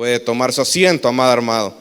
Puede tomar su asiento, amado hermano.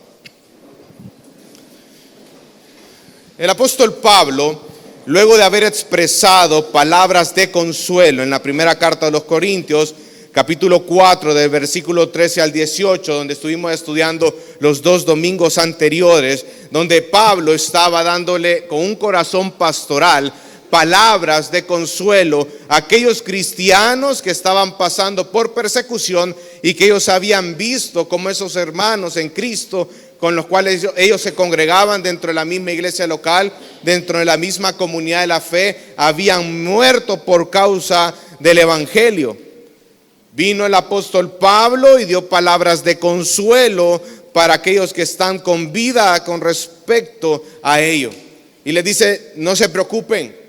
El apóstol Pablo, luego de haber expresado palabras de consuelo en la primera carta de los Corintios, capítulo 4, del versículo 13 al 18, donde estuvimos estudiando los 2 domingos anteriores, donde Pablo estaba dándole con un corazón pastoral palabras de consuelo a aquellos cristianos que estaban pasando por persecución y que ellos habían visto como esos hermanos en Cristo con los cuales ellos se congregaban dentro de la misma iglesia local, dentro de la misma comunidad de la fe, habían muerto por causa del evangelio. Vino el apóstol Pablo y dio palabras de consuelo para aquellos que están con vida con respecto a ello. Y les dice, no se preocupen,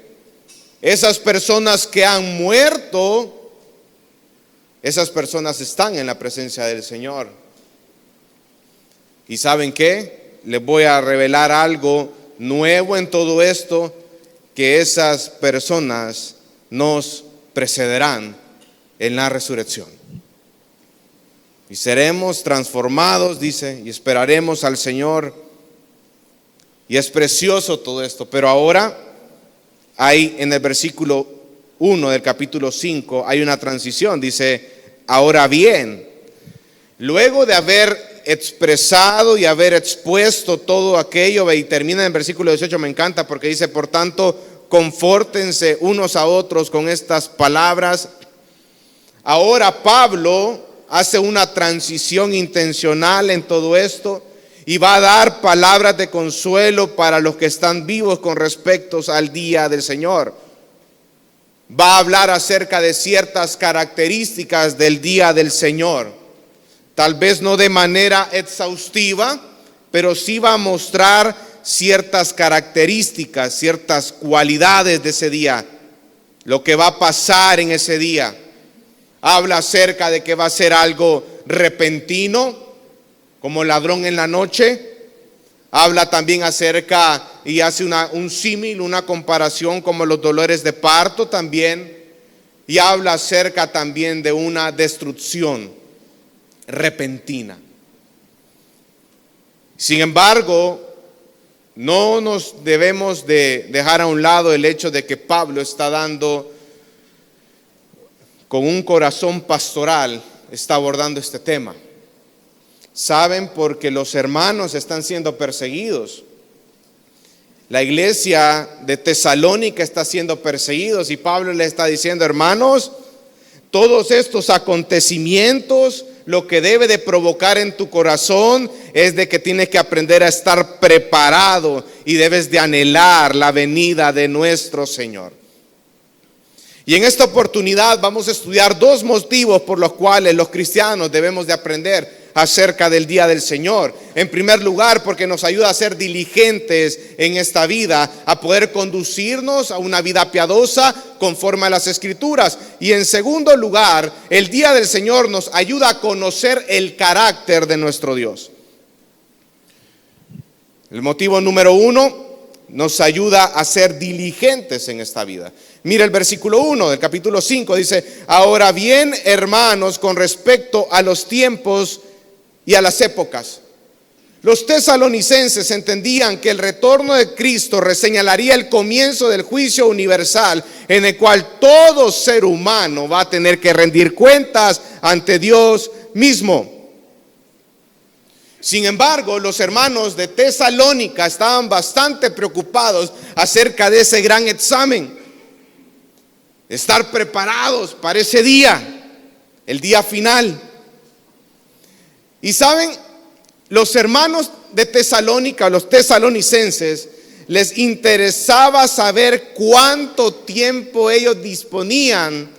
esas personas que han muerto, esas personas están en la presencia del Señor. ¿Y saben qué? Les voy a revelar algo nuevo en todo esto, que esas personas nos precederán en la resurrección. Y seremos transformados, dice, y esperaremos al Señor. Y es precioso todo esto, pero ahora hay en el versículo 1 del capítulo 5, hay una transición, dice, ahora bien, luego de haber expresado y haber expuesto todo aquello, y termina en el versículo 18, me encanta porque dice, por tanto, confórtense unos a otros con estas palabras. Ahora Pablo hace una transición intencional en todo esto y va a dar palabras de consuelo para los que están vivos con respecto al día del Señor. Va a hablar acerca de ciertas características del día del Señor. Tal vez no de manera exhaustiva, pero sí va a mostrar ciertas características, ciertas cualidades de ese día, lo que va a pasar en ese día. Habla acerca de que va a ser algo repentino, como ladrón en la noche. Habla también acerca y hace un símil, una comparación como los dolores de parto también. Y habla acerca también de una destrucción repentina. Sin embargo, no nos debemos de dejar a un lado el hecho de que Pablo está dando con un corazón pastoral, está abordando este tema. Saben, porque los hermanos están siendo perseguidos. La iglesia de Tesalónica está siendo perseguidos y Pablo le está diciendo, hermanos, todos estos acontecimientos, lo que debe de provocar en tu corazón es de que tienes que aprender a estar preparado y debes de anhelar la venida de nuestro Señor. Y en esta oportunidad vamos a estudiar 2 motivos por los cuales los cristianos debemos de aprender acerca del día del Señor. En primer lugar, porque nos ayuda a ser diligentes en esta vida, a poder conducirnos a una vida piadosa conforme a las Escrituras. Y en segundo lugar, el día del Señor nos ayuda a conocer el carácter de nuestro Dios. El motivo número 1 nos ayuda a ser diligentes en esta vida. Mira el versículo 1 del capítulo 5, dice, ahora bien, hermanos, con respecto a los tiempos y a las épocas, los tesalonicenses entendían que el retorno de Cristo reseñalaría el comienzo del juicio universal, en el cual todo ser humano va a tener que rendir cuentas ante Dios mismo. Sin embargo, los hermanos de Tesalónica estaban bastante preocupados acerca de ese gran examen. Estar preparados para ese día, el día final. Y saben, los hermanos de Tesalónica, los tesalonicenses, les interesaba saber cuánto tiempo ellos disponían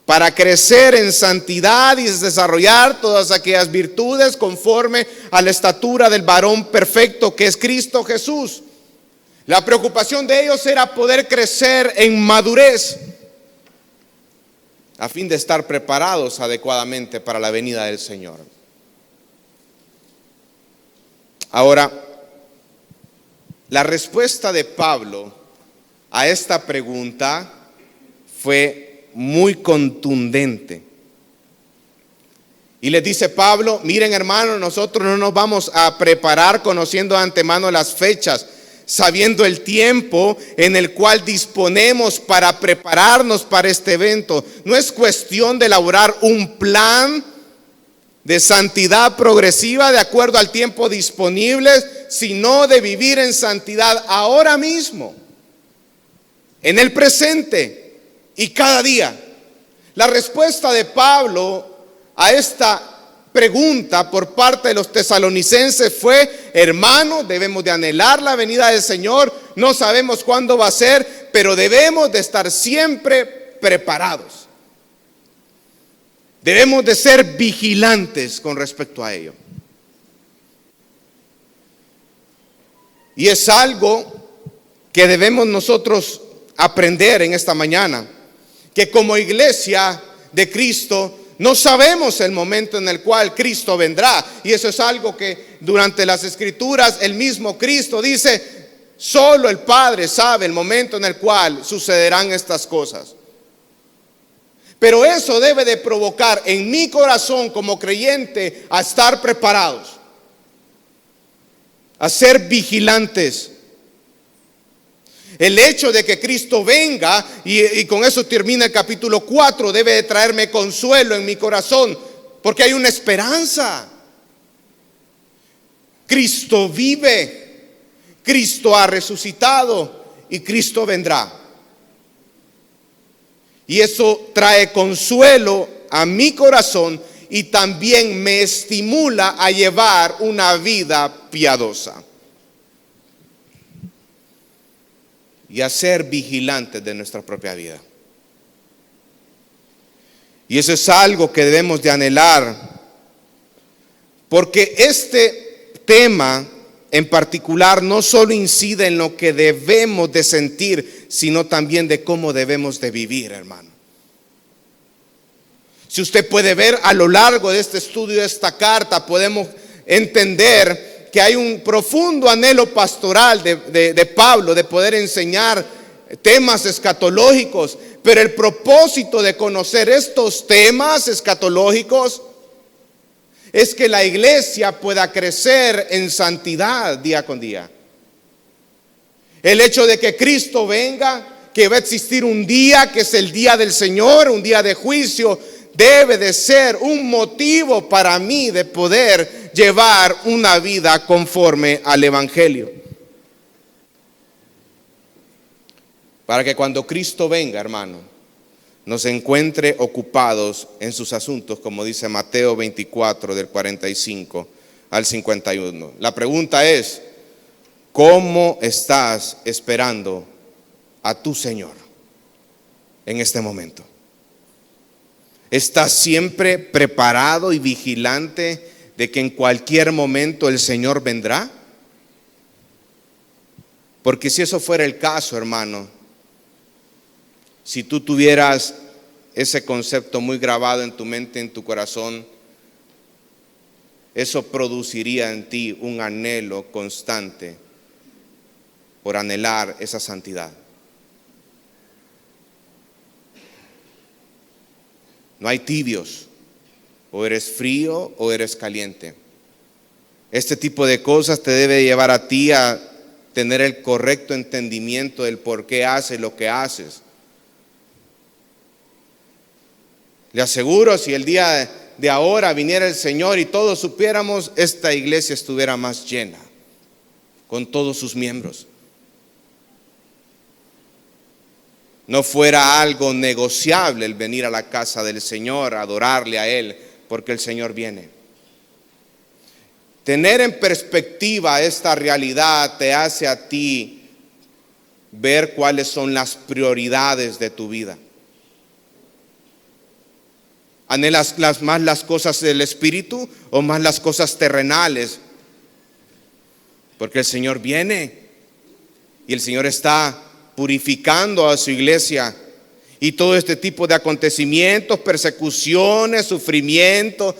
para crecer en santidad y desarrollar todas aquellas virtudes conforme a la estatura del varón perfecto que es Cristo Jesús. La preocupación de ellos era poder crecer en madurez a fin de estar preparados adecuadamente para la venida del Señor. Ahora, la respuesta de Pablo a esta pregunta fue muy contundente. Y les dice Pablo: miren, hermanos, nosotros no nos vamos a preparar conociendo de antemano las fechas, sabiendo el tiempo en el cual disponemos para prepararnos para este evento. No es cuestión de elaborar un plan de santidad progresiva de acuerdo al tiempo disponible, sino de vivir en santidad ahora mismo, en el presente y cada día. La respuesta de Pablo a esta pregunta por parte de los tesalonicenses fue: hermanos, debemos de anhelar la venida del Señor. No sabemos cuándo va a ser, pero debemos de estar siempre preparados. Debemos de ser vigilantes con respecto a ello. Y es algo que debemos nosotros aprender en esta mañana, que como iglesia de Cristo no sabemos el momento en el cual Cristo vendrá. Y eso es algo que durante las Escrituras el mismo Cristo dice: solo el Padre sabe el momento en el cual sucederán estas cosas. Pero eso debe de provocar en mi corazón como creyente a estar preparados, a ser vigilantes. El hecho de que Cristo venga, y con eso termina el capítulo 4, debe de traerme consuelo en mi corazón, porque hay una esperanza. Cristo vive, Cristo ha resucitado y Cristo vendrá. Y eso trae consuelo a mi corazón y también me estimula a llevar una vida piadosa y a ser vigilantes de nuestra propia vida. Y eso es algo que debemos de anhelar, porque este tema en particular no solo incide en lo que debemos de sentir, sino también de cómo debemos de vivir, hermano. Si usted puede ver a lo largo de este estudio, de esta carta, podemos entender que hay un profundo anhelo pastoral de Pablo de poder enseñar temas escatológicos, pero el propósito de conocer estos temas escatológicos es que la iglesia pueda crecer en santidad día con día. El hecho de que Cristo venga, que va a existir un día que es el día del Señor, un día de juicio, debe de ser un motivo para mí de poder llevar una vida conforme al Evangelio. Para que cuando Cristo venga, hermano, nos encuentre ocupados en sus asuntos, como dice Mateo 24, del 45 al 51. La pregunta es: ¿cómo estás esperando a tu Señor en este momento? ¿Estás siempre preparado y vigilante de que en cualquier momento el Señor vendrá? Porque si eso fuera el caso, hermano, si tú tuvieras ese concepto muy grabado en tu mente, en tu corazón, eso produciría en ti un anhelo constante por anhelar esa santidad. No hay tibios, o eres frío o eres caliente. Este tipo de cosas te debe llevar a ti a tener el correcto entendimiento del por qué haces lo que haces. Le aseguro, si el día de ahora viniera el Señor y todos supiéramos, esta iglesia estuviera más llena, con todos sus miembros. No fuera algo negociable el venir a la casa del Señor, adorarle a Él, porque el Señor viene. Tener en perspectiva esta realidad te hace a ti ver cuáles son las prioridades de tu vida. ¿Anhelas más las cosas del Espíritu o más las cosas terrenales? Porque el Señor viene y el Señor está purificando a su iglesia, y todo este tipo de acontecimientos, persecuciones, sufrimiento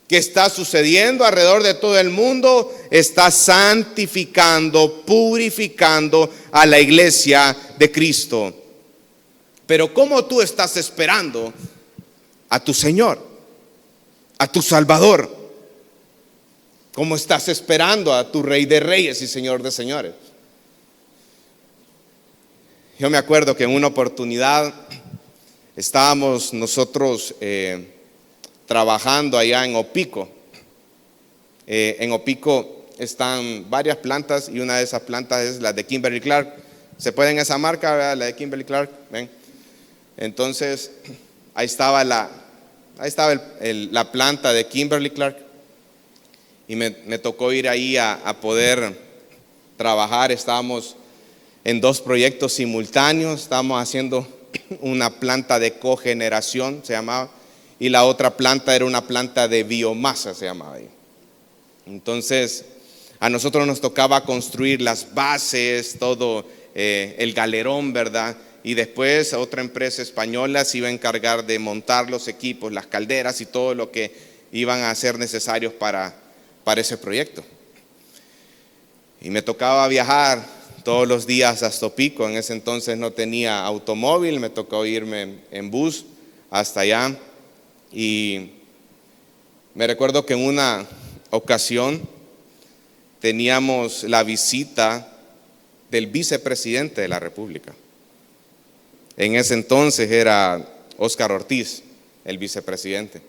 que está sucediendo alrededor de todo el mundo, está santificando, purificando a la iglesia de Cristo. Pero ¿cómo tú estás esperando a tu Señor? a tu Salvador, como estás esperando a tu Rey de Reyes y Señor de Señores. Yo me acuerdo que en una oportunidad estábamos nosotros trabajando allá en Opico. En Opico están varias plantas y una de esas plantas es la de Kimberly-Clark. ¿Se puede en esa marca, ¿verdad? La de Kimberly-Clark? ¿Ven? Entonces, ahí estaba la planta de Kimberly-Clark y me tocó ir ahí a poder trabajar. Estábamos en 2 proyectos simultáneos. Estábamos haciendo una planta de cogeneración, se llamaba, y la otra planta era una planta de biomasa, se llamaba ahí. Entonces, a nosotros nos tocaba construir las bases, todo el galerón, ¿verdad? Y después otra empresa española se iba a encargar de montar los equipos, las calderas y todo lo que iban a ser necesarios para ese proyecto. Y me tocaba viajar todos los días hasta Opico. En ese entonces no tenía automóvil, me tocó irme en bus hasta allá. Y me recuerdo que en una ocasión teníamos la visita del vicepresidente de la República. En ese entonces era Óscar Ortiz, el vicepresidente.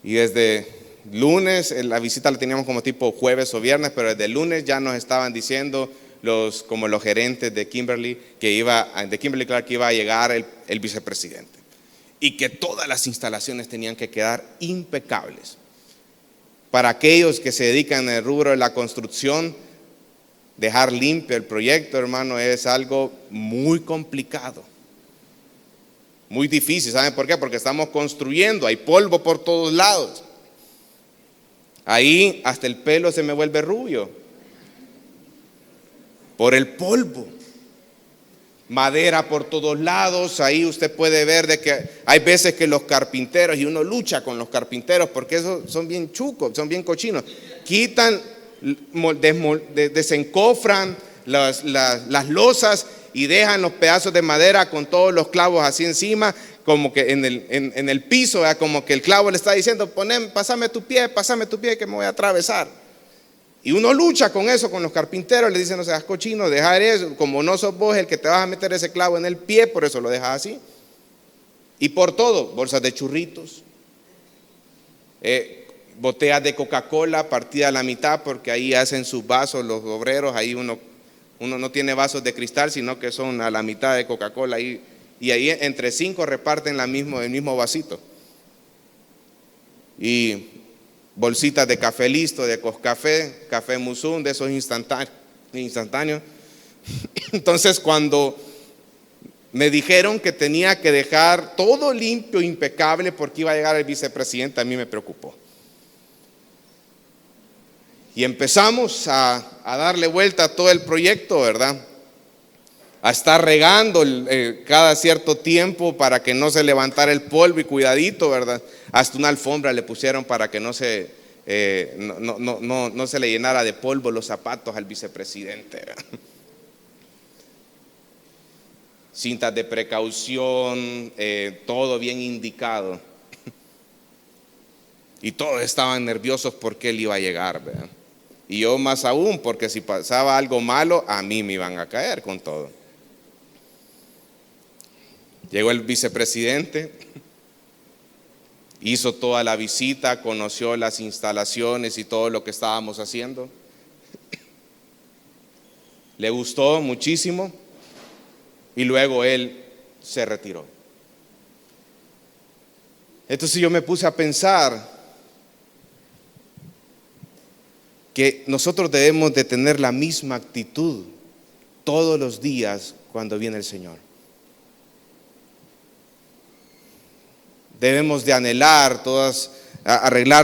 Y desde lunes, la visita la teníamos como tipo jueves o viernes, pero desde lunes ya nos estaban diciendo como los gerentes de Kimberly-Clark que iba a llegar el vicepresidente y que todas las instalaciones tenían que quedar impecables. Para aquellos que se dedican al rubro de la construcción, dejar limpio el proyecto, hermano, es algo muy complicado, muy difícil. ¿Saben por qué? Porque estamos construyendo, hay polvo por todos lados. Ahí hasta el pelo se me vuelve rubio por el polvo. Madera por todos lados. Ahí usted puede ver de que hay veces que los carpinteros, y uno lucha con los carpinteros porque esos son bien chucos, son bien cochinos, quitan, desencofran las losas y dejan los pedazos de madera con todos los clavos así encima, como que en el piso, ¿verdad? Como que el clavo le está diciendo: pásame tu pie que me voy a atravesar. Y uno lucha con eso, con los carpinteros, le dicen: no seas cochino, dejar eso, como no sos vos el que te vas a meter ese clavo en el pie, por eso lo dejas así. Y por todo, bolsas de churritos, botellas de Coca-Cola partida a la mitad, porque ahí hacen sus vasos los obreros. Ahí uno no tiene vasos de cristal, sino que son a la mitad de Coca-Cola, y ahí entre 5 reparten el mismo vasito. Y bolsitas de café listo, de Coscafé, café Musum, de esos instantáneos. Entonces, cuando me dijeron que tenía que dejar todo limpio, impecable, porque iba a llegar el vicepresidente, a mí me preocupó. Y empezamos a darle vuelta a todo el proyecto, ¿verdad? A estar regando cada cierto tiempo para que no se levantara el polvo, y cuidadito, ¿verdad? Hasta una alfombra le pusieron para que no se le llenara de polvo los zapatos al vicepresidente, ¿verdad? Cintas de precaución, todo bien indicado. Y todos estaban nerviosos porque él iba a llegar, ¿verdad? Y yo más aún, porque si pasaba algo malo, a mí me iban a caer con todo. Llegó el vicepresidente, hizo toda la visita, conoció las instalaciones y todo lo que estábamos haciendo. Le gustó muchísimo y luego él se retiró. Entonces yo me puse a pensar que nosotros debemos de tener la misma actitud todos los días cuando viene el Señor. Debemos de arreglar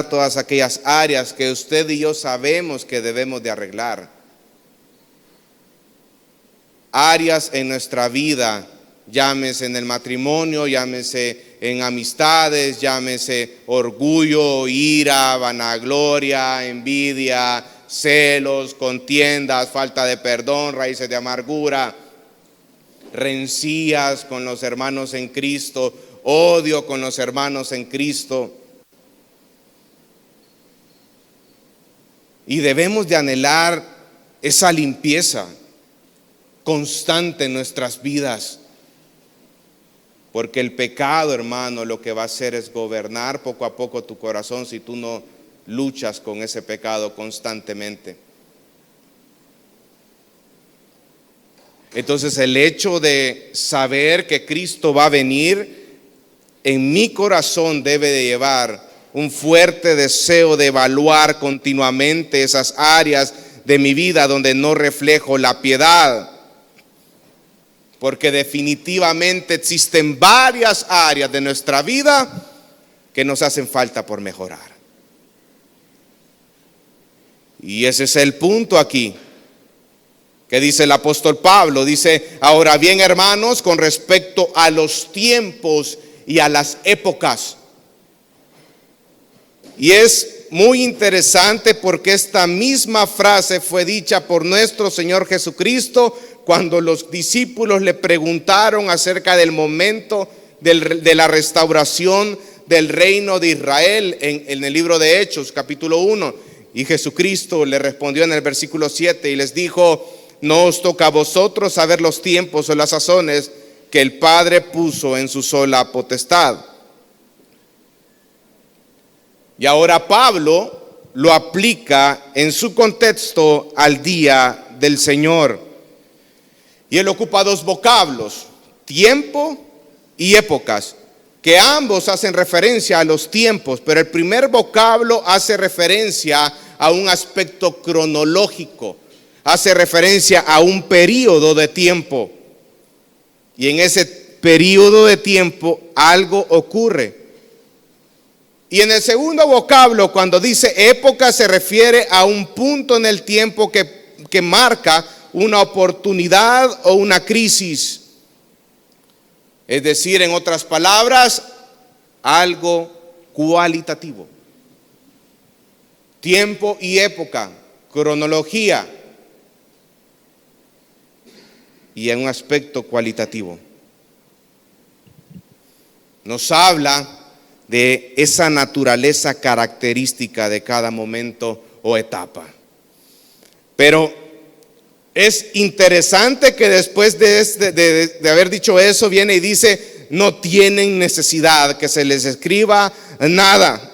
todas aquellas áreas que usted y yo sabemos que debemos de arreglar. Áreas en nuestra vida, llámese en el matrimonio, llámese en amistades, llámese orgullo, ira, vanagloria, envidia, celos, contiendas, falta de perdón, raíces de amargura, rencillas con los hermanos en Cristo, odio con los hermanos en Cristo. Y debemos de anhelar esa limpieza constante en nuestras vidas. Porque el pecado, hermano, lo que va a hacer es gobernar poco a poco tu corazón si tú no luchas con ese pecado constantemente. Entonces el hecho de saber que Cristo va a venir en mi corazón debe de llevar un fuerte deseo de evaluar continuamente esas áreas de mi vida donde no reflejo la piedad. Porque definitivamente existen varias áreas de nuestra vida que nos hacen falta por mejorar. Y ese es el punto aquí que dice el apóstol Pablo. Dice: ahora bien, hermanos, con respecto a los tiempos y a las épocas. Y es muy interesante porque esta misma frase fue dicha por nuestro Señor Jesucristo cuando los discípulos le preguntaron acerca del momento de la restauración del reino de Israel en el libro de Hechos, capítulo 1. Y Jesucristo le respondió en el versículo 7 y les dijo: no os toca a vosotros saber los tiempos o las sazones que el Padre puso en su sola potestad. Y ahora Pablo lo aplica en su contexto al día del Señor. Y él ocupa dos vocablos: tiempo y épocas, que ambos hacen referencia a los tiempos, pero el primer vocablo hace referencia a un aspecto cronológico, hace referencia a un periodo de tiempo. Y en ese periodo de tiempo algo ocurre. Y en el segundo vocablo, cuando dice época, se refiere a un punto en el tiempo que marca una oportunidad o una crisis. Es decir, en otras palabras, algo cualitativo. Tiempo y época, cronología, y en un aspecto cualitativo. Nos habla de esa naturaleza característica de cada momento o etapa. Pero es interesante que después de haber dicho eso, viene y dice: no tienen necesidad que se les escriba nada.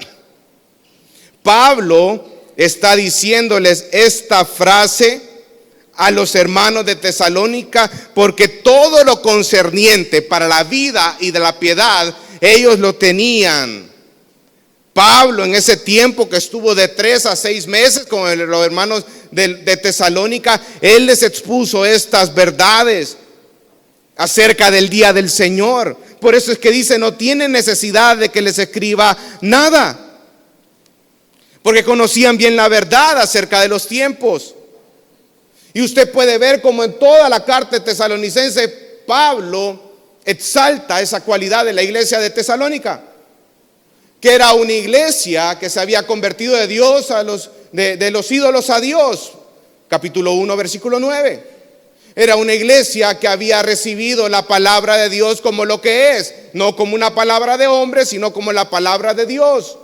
Pablo está diciéndoles esta frase a los hermanos de Tesalónica porque todo lo concerniente para la vida y de la piedad ellos lo tenían. Pablo, en ese tiempo que estuvo de 3 a 6 meses con los hermanos de Tesalónica, él les expuso estas verdades acerca del día del Señor. Por eso es que dice: no tienen necesidad de que les escriba nada, porque conocían bien la verdad acerca de los tiempos. Y usted puede ver como en toda la carta de Tesalonicense, Pablo exalta esa cualidad de la iglesia de Tesalónica, que era una iglesia que se había convertido de Dios de los ídolos a Dios. Capítulo 1, versículo 9. Era una iglesia que había recibido la palabra de Dios como lo que es, no como una palabra de hombre, sino como la palabra de Dios.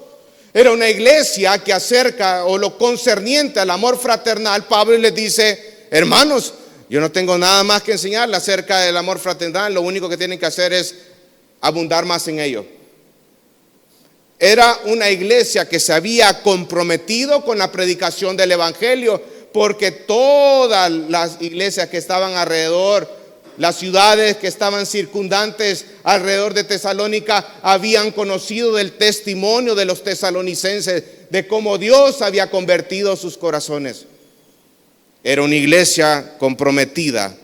Era una iglesia que acerca o lo concerniente al amor fraternal, Pablo les dice: hermanos, yo no tengo nada más que enseñarles acerca del amor fraternal, lo único que tienen que hacer es abundar más en ello. Era una iglesia que se había comprometido con la predicación del evangelio, porque todas las iglesias que estaban alrededor, las ciudades que estaban circundantes alrededor de Tesalónica, habían conocido del testimonio de los tesalonicenses, de cómo Dios había convertido sus corazones. Era una iglesia comprometida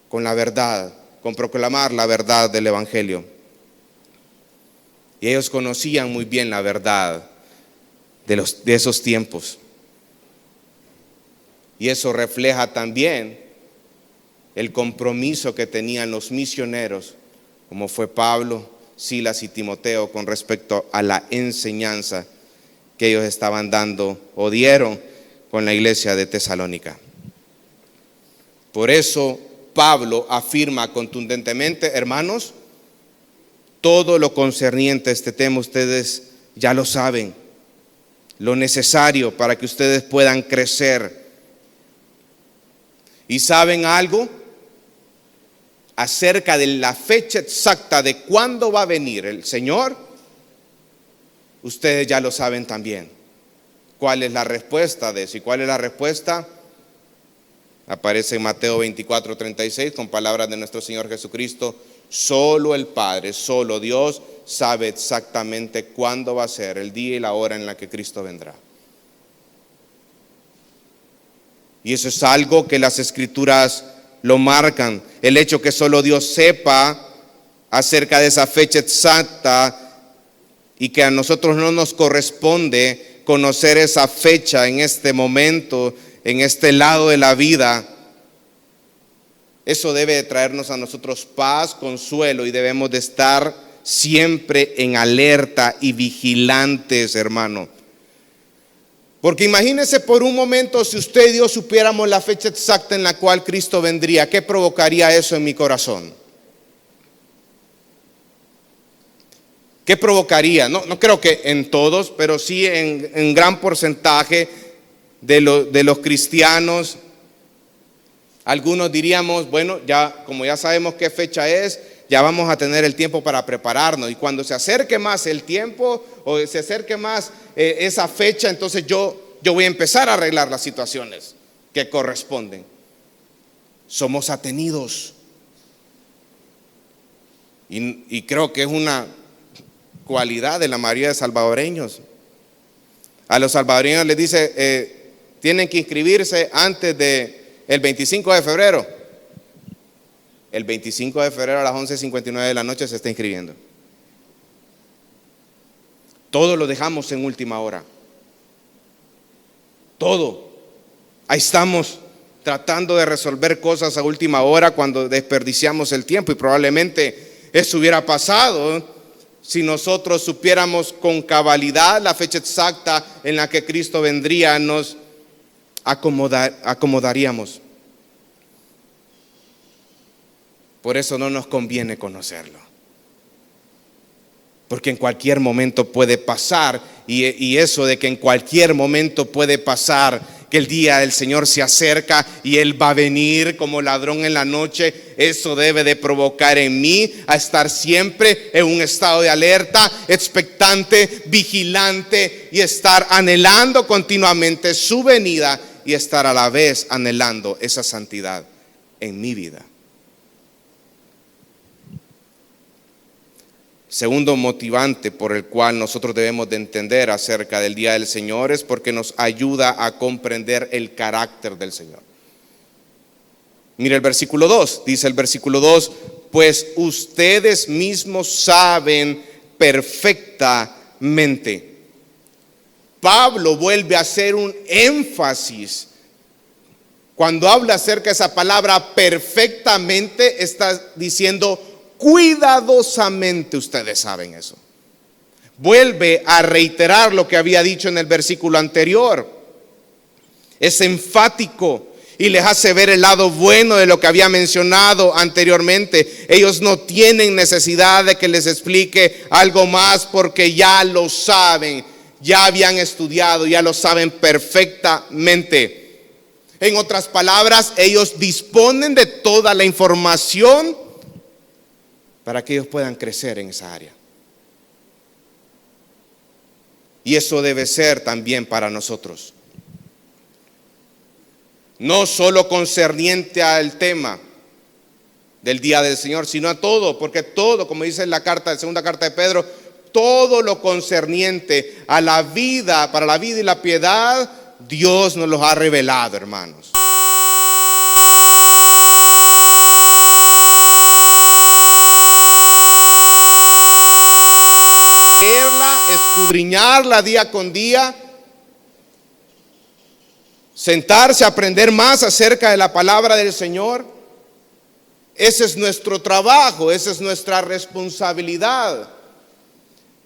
con la verdad, con proclamar la verdad del evangelio. Y ellos conocían muy bien la verdad de esos tiempos. Y eso refleja también el compromiso que tenían los misioneros, como fue Pablo, Silas y Timoteo, con respecto a la enseñanza que ellos estaban dando o dieron con la iglesia de Tesalónica. Por eso Pablo afirma contundentemente: hermanos, todo lo concerniente a este tema ustedes ya lo saben. lo necesario para que ustedes puedan crecer. ¿Y saben algo? Acerca de la fecha exacta de cuándo va a venir el Señor, ustedes ya lo saben también. ¿Cuál es la respuesta de eso? ¿Y cuál es la respuesta? Aparece en Mateo 24:36 con palabras de nuestro Señor Jesucristo. Solo el Padre, solo Dios sabe exactamente cuándo va a ser el día y la hora en la que Cristo vendrá. Y eso es algo que las Escrituras lo marcan. El hecho que solo Dios sepa acerca de esa fecha exacta y que a nosotros no nos corresponde conocer esa fecha en este momento, en este lado de la vida, eso debe de traernos a nosotros paz, consuelo, y debemos de estar siempre en alerta y vigilantes, hermano. Porque imagínese por un momento, si usted y yo supiéramos la fecha exacta en la cual Cristo vendría, ¿qué provocaría eso en mi corazón? ¿Qué provocaría? No creo que en todos, pero sí en gran porcentaje de los cristianos. Algunos diríamos, bueno, ya como ya sabemos qué fecha es, ya vamos a tener el tiempo para prepararnos. Y cuando se acerque más el tiempo o se acerque más esa fecha, entonces yo voy a empezar a arreglar las situaciones que corresponden. Somos atenidos. Y creo que es una cualidad de la mayoría de salvadoreños. A los salvadoreños les dice, tienen que inscribirse antes del 25 de febrero. El 25 de febrero a las 11:59 de la noche se está inscribiendo. Todo lo dejamos en última hora. Todo. Ahí estamos tratando de resolver cosas a última hora cuando desperdiciamos el tiempo, y probablemente eso hubiera pasado si nosotros supiéramos con cabalidad la fecha exacta en la que Cristo vendría. Nos acomodaríamos. Por eso no nos conviene conocerlo, porque en cualquier momento puede pasar, y eso de que en cualquier momento puede pasar, que el día del Señor se acerca y Él va a venir como ladrón en la noche, eso debe de provocar en mí a estar siempre en un estado de alerta, expectante, vigilante, y estar anhelando continuamente su venida, y estar a la vez anhelando esa santidad en mi vida. Segundo motivante por el cual nosotros debemos de entender acerca del día del Señor es porque nos ayuda a comprender el carácter del Señor. Mira el versículo 2, dice el versículo 2, pues ustedes mismos saben perfectamente. Pablo vuelve a hacer un énfasis. Cuando habla acerca de esa palabra perfectamente, está diciendo cuidadosamente. Ustedes saben eso. Vuelve a reiterar lo que había dicho en el versículo anterior. Es enfático y les hace ver el lado bueno de lo que había mencionado anteriormente. Ellos no tienen necesidad de que les explique algo más, porque ya lo saben, ya habían estudiado, ya lo saben perfectamente. En otras palabras, ellos disponen de toda la información para que ellos puedan crecer en esa área. Y eso debe ser también para nosotros. No solo concerniente al tema del día del Señor, sino a todo, porque todo, como dice en la segunda carta de Pedro, todo lo concerniente a la vida, para la vida y la piedad, Dios nos los ha revelado, hermanos. Escudriñarla día con día, sentarse a aprender más acerca de la palabra del Señor. Ese es nuestro trabajo, esa es nuestra responsabilidad.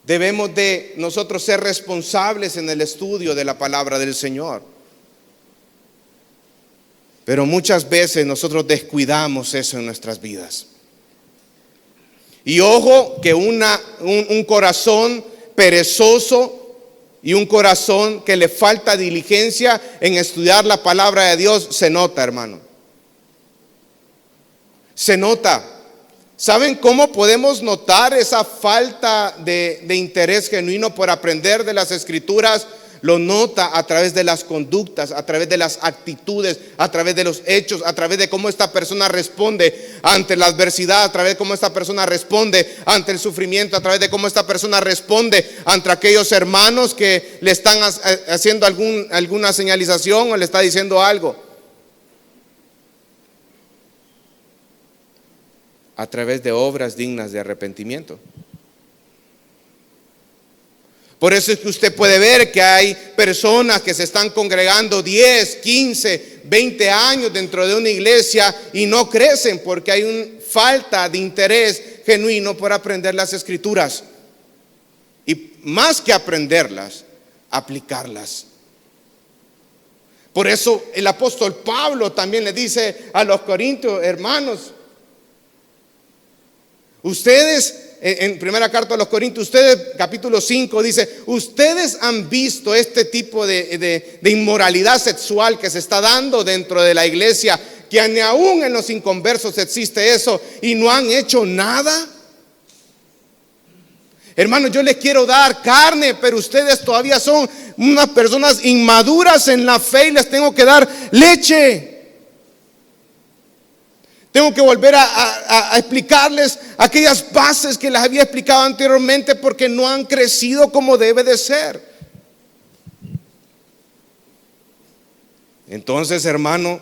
Debemos de nosotros ser responsables en el estudio de la palabra del Señor. Pero muchas veces nosotros descuidamos eso en nuestras vidas. Y ojo, que un corazón perezoso y un corazón que le falta diligencia en estudiar la palabra de Dios, se nota, hermano. Se nota. ¿Saben cómo podemos notar esa falta de interés genuino por aprender de las Escrituras? Lo nota a través de las conductas, a través de las actitudes, a través de los hechos, a través de cómo esta persona responde ante la adversidad, a través de cómo esta persona responde ante el sufrimiento, a través de cómo esta persona responde ante aquellos hermanos que le están haciendo alguna señalización o le está diciendo algo. A través de obras dignas de arrepentimiento. Por eso es que usted puede ver que hay personas que se están congregando 10, 15, 20 años dentro de una iglesia y no crecen porque hay una falta de interés genuino por aprender las Escrituras. Y más que aprenderlas, aplicarlas. Por eso el apóstol Pablo también le dice a los corintios: hermanos, ustedes, en primera carta a los Corintios, ustedes, capítulo 5, dice: ustedes han visto este tipo de inmoralidad sexual que se está dando dentro de la iglesia, que ni aún en los inconversos existe eso, y no han hecho nada. Hermanos, yo les quiero dar carne, pero ustedes todavía son unas personas inmaduras en la fe y les tengo que dar leche. Tengo que volver a explicarles aquellas bases que les había explicado anteriormente, porque no han crecido como debe de ser. Entonces, hermano,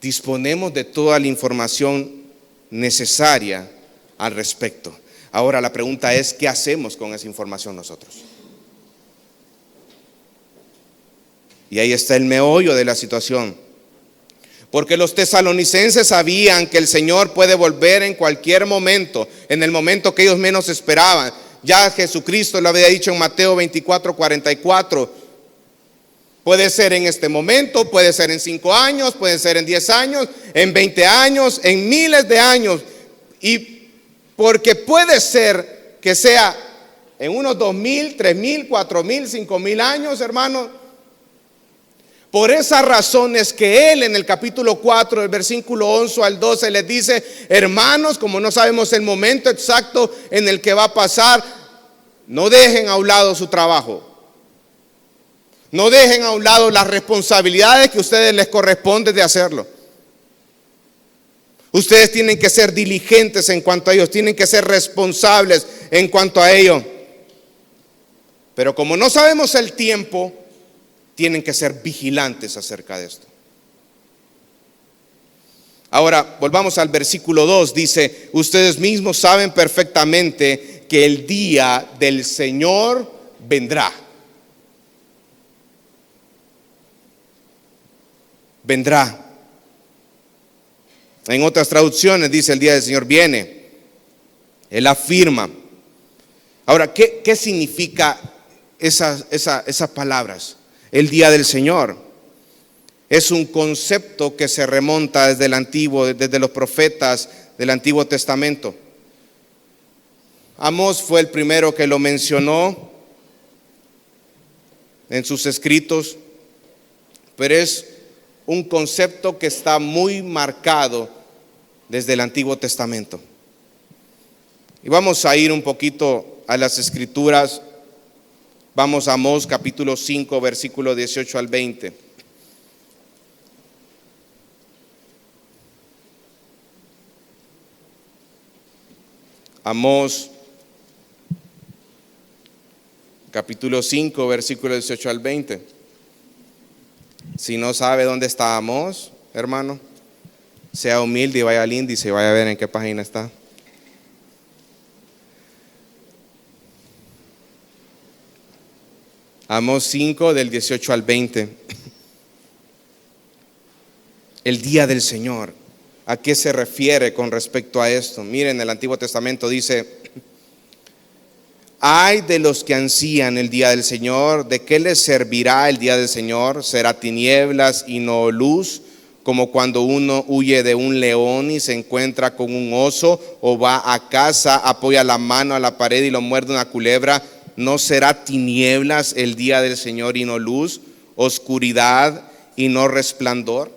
disponemos de toda la información necesaria al respecto. Ahora la pregunta es: ¿qué hacemos con esa información nosotros? Y ahí está el meollo de la situación. Porque los tesalonicenses sabían que el Señor puede volver en cualquier momento, en el momento que ellos menos esperaban. Ya Jesucristo lo había dicho en Mateo 24:44. Puede ser en este momento, puede ser en 5 años, puede ser en 10 años, en 20 años, en miles de años. Y porque puede ser que sea en unos 2000, 3000, 4000, 5000 años, hermano. Por esas razones que él en el capítulo 4, del versículo 11 al 12 les dice: hermanos, como no sabemos el momento exacto en el que va a pasar, no dejen a un lado su trabajo. No dejen a un lado las responsabilidades que a ustedes les corresponde de hacerlo. Ustedes tienen que ser diligentes en cuanto a ellos, tienen que ser responsables en cuanto a ello. Pero como no sabemos el tiempo, tienen que ser vigilantes acerca de esto. Ahora, volvamos al versículo 2. Dice: ustedes mismos saben perfectamente que el día del Señor vendrá. Vendrá. En otras traducciones dice: el día del Señor viene. Él afirma. Ahora, ¿qué significa esas palabras? El día del Señor es un concepto que se remonta desde el antiguo, desde los profetas del Antiguo Testamento. Amós fue el primero que lo mencionó en sus escritos, pero es un concepto que está muy marcado desde el Antiguo Testamento. Y vamos a ir un poquito a las Escrituras. Vamos a Amós capítulo 5, versículo 18 al 20. Amós capítulo 5, versículo 18 al 20. Si no sabe dónde está Amós, hermano, sea humilde y vaya al índice y vaya a ver en qué página está. Amós 5 del 18 al 20. El día del Señor. ¿A qué se refiere con respecto a esto? Miren, el Antiguo Testamento dice: ay de los que ansían el día del Señor, ¿de qué les servirá el día del Señor? ¿Será tinieblas y no luz? Como cuando uno huye de un león y se encuentra con un oso, o va a casa, apoya la mano a la pared y lo muerde una culebra. ¿no será tinieblas el día del Señor y no luz, oscuridad y no resplandor?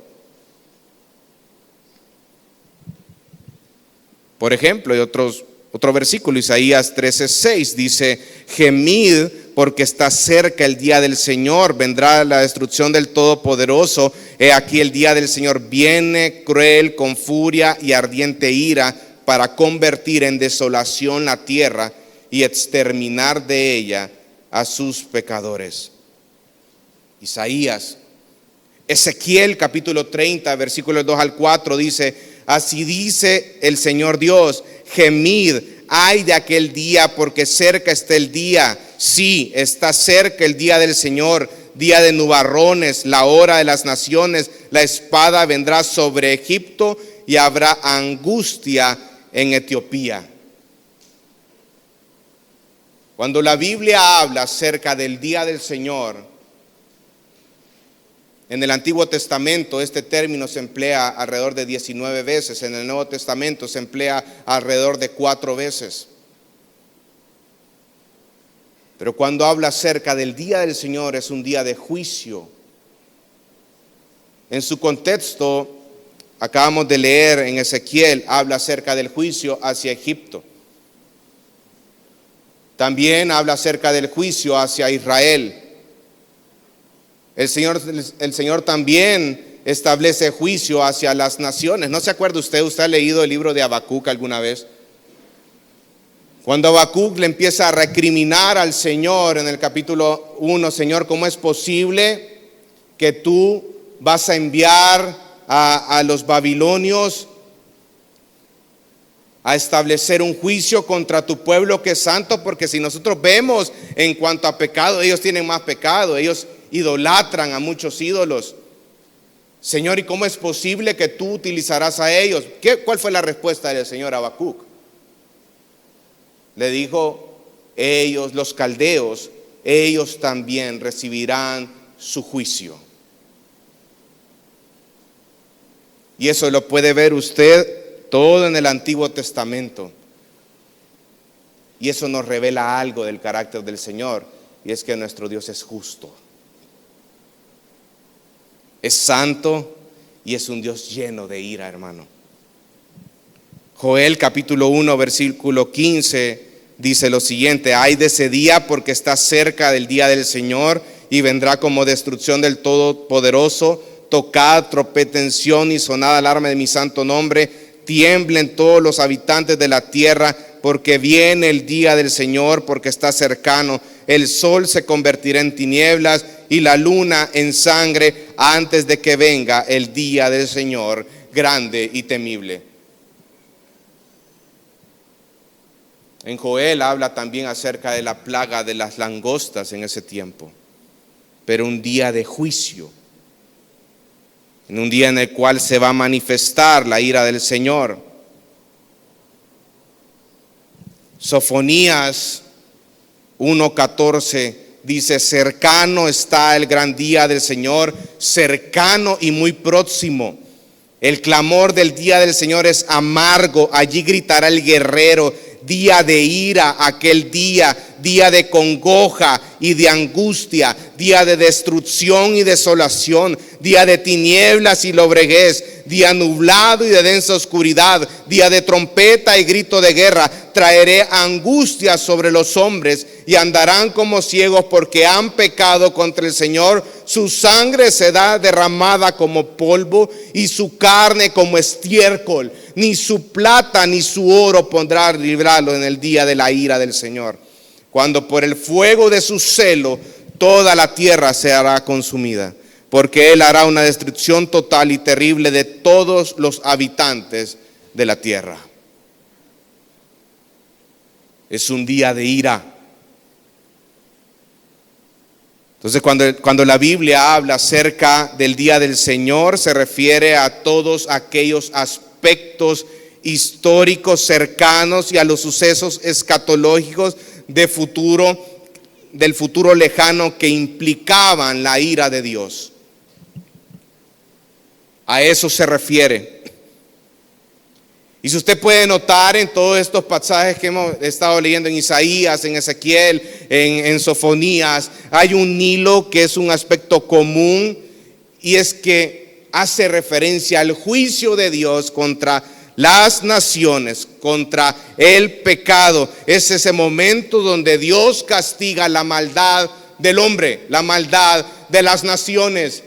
Por ejemplo, hay otro versículo, Isaías 13:6, dice: gemid porque está cerca el día del Señor, vendrá la destrucción del Todopoderoso. He aquí el día del Señor viene cruel, con furia y ardiente ira, para convertir en desolación la tierra y exterminar de ella a sus pecadores. Isaías. Ezequiel capítulo 30, versículos 2 al 4 dice: así dice el Señor Dios, gemid, ay de aquel día, porque cerca está el día. Sí, está cerca el día del Señor, día de nubarrones, la hora de las naciones. La espada vendrá sobre Egipto y habrá angustia en Etiopía. Cuando la Biblia habla acerca del día del Señor, en el Antiguo Testamento este término se emplea alrededor de 19 veces, en el Nuevo Testamento se emplea alrededor de 4 veces. Pero cuando habla acerca del día del Señor es un día de juicio. En su contexto, acabamos de leer en Ezequiel, habla acerca del juicio hacia Egipto. También habla acerca del juicio hacia Israel. El Señor también establece juicio hacia las naciones. ¿No se acuerda usted? ¿Usted ha leído el libro de Habacuc alguna vez? Cuando Habacuc le empieza a recriminar al Señor en el capítulo 1, Señor, ¿cómo es posible que tú vas a enviar a los babilonios a establecer un juicio contra tu pueblo que es santo? Porque si nosotros vemos en cuanto a pecado, ellos tienen más pecado, ellos idolatran a muchos ídolos. Señor, ¿y cómo es posible que tú utilizarás a ellos? ¿Cuál fue la respuesta del Señor a Habacuc? Le dijo: ellos, los caldeos, ellos también recibirán su juicio. Y eso lo puede ver usted todo en el Antiguo Testamento. Y eso nos revela algo del carácter del Señor, y es que nuestro Dios es justo, es santo y es un Dios lleno de ira, hermano. Joel capítulo 1 versículo 15 dice lo siguiente: ay de ese día, porque está cerca del día del Señor y vendrá como destrucción del Todopoderoso. Tocad trompeta en Sión y sonad alarma de mi santo nombre. Tiemblen todos los habitantes de la tierra, porque viene el día del Señor, porque está cercano. El sol se convertirá en tinieblas y la luna en sangre antes de que venga el día del Señor grande y temible. En Joel habla también acerca de la plaga de las langostas en ese tiempo, pero un día de juicio, en un día en el cual se va a manifestar la ira del Señor. Sofonías 1:14 dice: cercano está el gran día del Señor, cercano y muy próximo. El clamor del día del Señor es amargo, allí gritará el guerrero. Día de ira, aquel día, día de congoja y de angustia, día de destrucción y desolación, día de tinieblas y lobreguez, día nublado y de densa oscuridad, día de trompeta y grito de guerra. Traeré angustia sobre los hombres y andarán como ciegos porque han pecado contra el Señor. Su sangre será derramada como polvo y su carne como estiércol. Ni su plata ni su oro podrá librarlo en el día de la ira del Señor, cuando por el fuego de su celo toda la tierra será consumida, porque Él hará una destrucción total y terrible de todos los habitantes de la tierra. Es un día de ira. Entonces cuando la Biblia habla acerca del día del Señor, se refiere a todos aquellos aspectos históricos cercanos y a los sucesos escatológicos del futuro lejano que implicaban la ira de Dios. A eso se refiere. Y si usted puede notar en todos estos pasajes que hemos estado leyendo en Isaías, en Ezequiel, en Sofonías, hay un hilo que es un aspecto común, y es que hace referencia al juicio de Dios contra las naciones, contra el pecado. Es ese momento donde Dios castiga la maldad del hombre, la maldad de las naciones.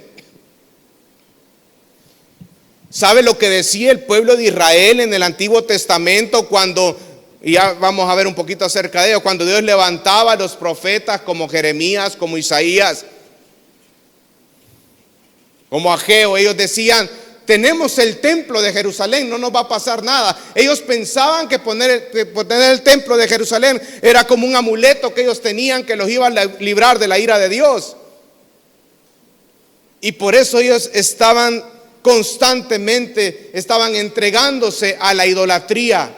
¿Sabe lo que decía el pueblo de Israel en el Antiguo Testamento cuando, y ya vamos a ver un poquito acerca de ello, cuando Dios levantaba a los profetas como Jeremías, como Isaías, como Ageo? Ellos decían: tenemos el templo de Jerusalén, no nos va a pasar nada. Ellos pensaban que poner el templo de Jerusalén era como un amuleto que ellos tenían que los iba a librar de la ira de Dios. Y por eso ellos constantemente estaban entregándose a la idolatría.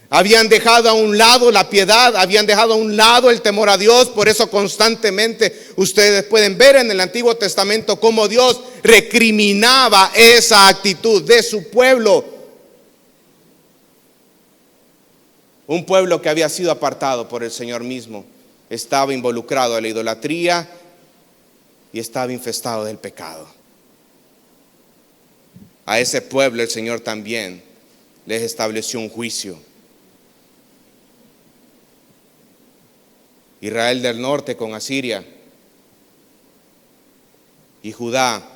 Habían dejado a un lado la piedad, habían dejado a un lado el temor a Dios. Por eso constantemente ustedes pueden ver en el Antiguo Testamento cómo Dios recriminaba esa actitud de su pueblo. Un pueblo que había sido apartado por el Señor mismo, estaba involucrado en la idolatría y estaba infestado del pecado. A ese pueblo el Señor también les estableció un juicio. Israel del norte con Asiria y Judá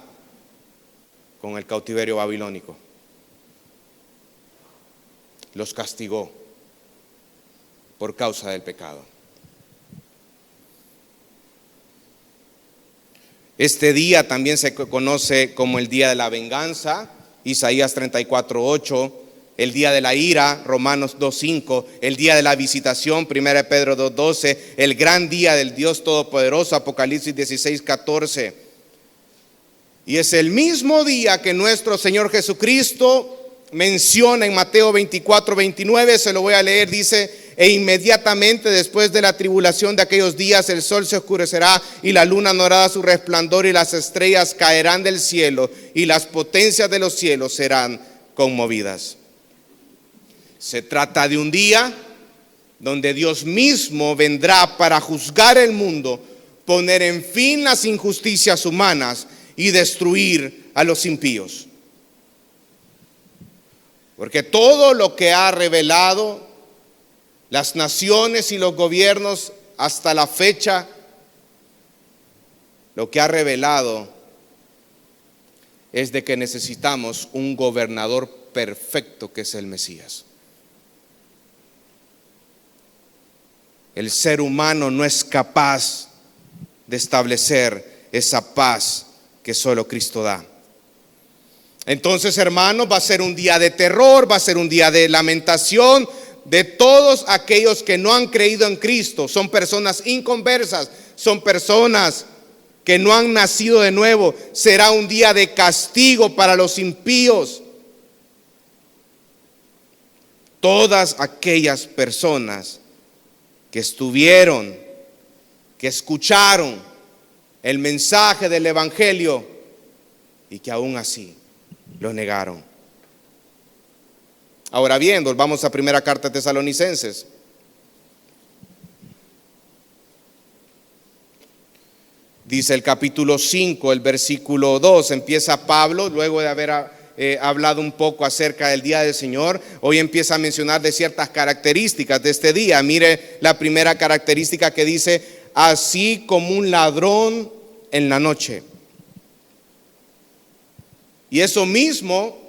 con el cautiverio babilónico. Los castigó por causa del pecado. Este día también se conoce como el día de la venganza, Isaías 34:8, el día de la ira, Romanos 2:5, el día de la visitación, 1 Pedro 2:12, el gran día del Dios Todopoderoso, Apocalipsis 16:14. Y es el mismo día que nuestro Señor Jesucristo menciona en Mateo 24:29, se lo voy a leer, dice: e inmediatamente después de la tribulación de aquellos días el sol se oscurecerá y la luna no hará su resplandor y las estrellas caerán del cielo y las potencias de los cielos serán conmovidas. Se trata de un día donde Dios mismo vendrá para juzgar el mundo, poner en fin las injusticias humanas y destruir a los impíos. Porque todo lo que ha revelado las naciones y los gobiernos hasta la fecha, lo que ha revelado es de que necesitamos un gobernador perfecto, que es el Mesías. El ser humano no es capaz de establecer esa paz que solo Cristo da. Entonces, hermanos, va a ser un día de terror, va a ser un día de lamentación de todos aquellos que no han creído en Cristo. Son personas inconversas, son personas que no han nacido de nuevo. Será un día de castigo para los impíos. Todas aquellas personas que estuvieron, que escucharon el mensaje del Evangelio y que aún así lo negaron. Ahora bien, volvamos a primera carta de Tesalonicenses. Dice el capítulo 5, el versículo 2, empieza Pablo, luego de haber hablado un poco acerca del día del Señor, hoy empieza a mencionar de ciertas características de este día. Mire la primera característica que dice: así como un ladrón en la noche. Y eso mismo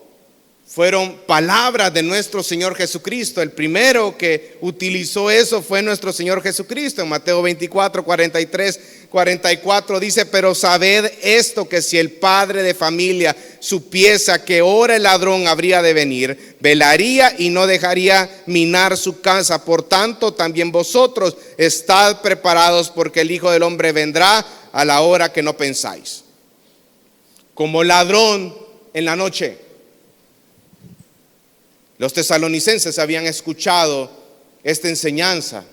fueron palabras de nuestro Señor Jesucristo. El primero que utilizó eso fue nuestro Señor Jesucristo. En Mateo 24, 43, 44 dice: pero sabed esto, que si el padre de familia supiese a qué hora el ladrón habría de venir, velaría y no dejaría minar su casa. Por tanto, también vosotros estad preparados, porque el Hijo del Hombre vendrá a la hora que no pensáis. Como ladrón en la noche. Los tesalonicenses habían escuchado esta enseñanza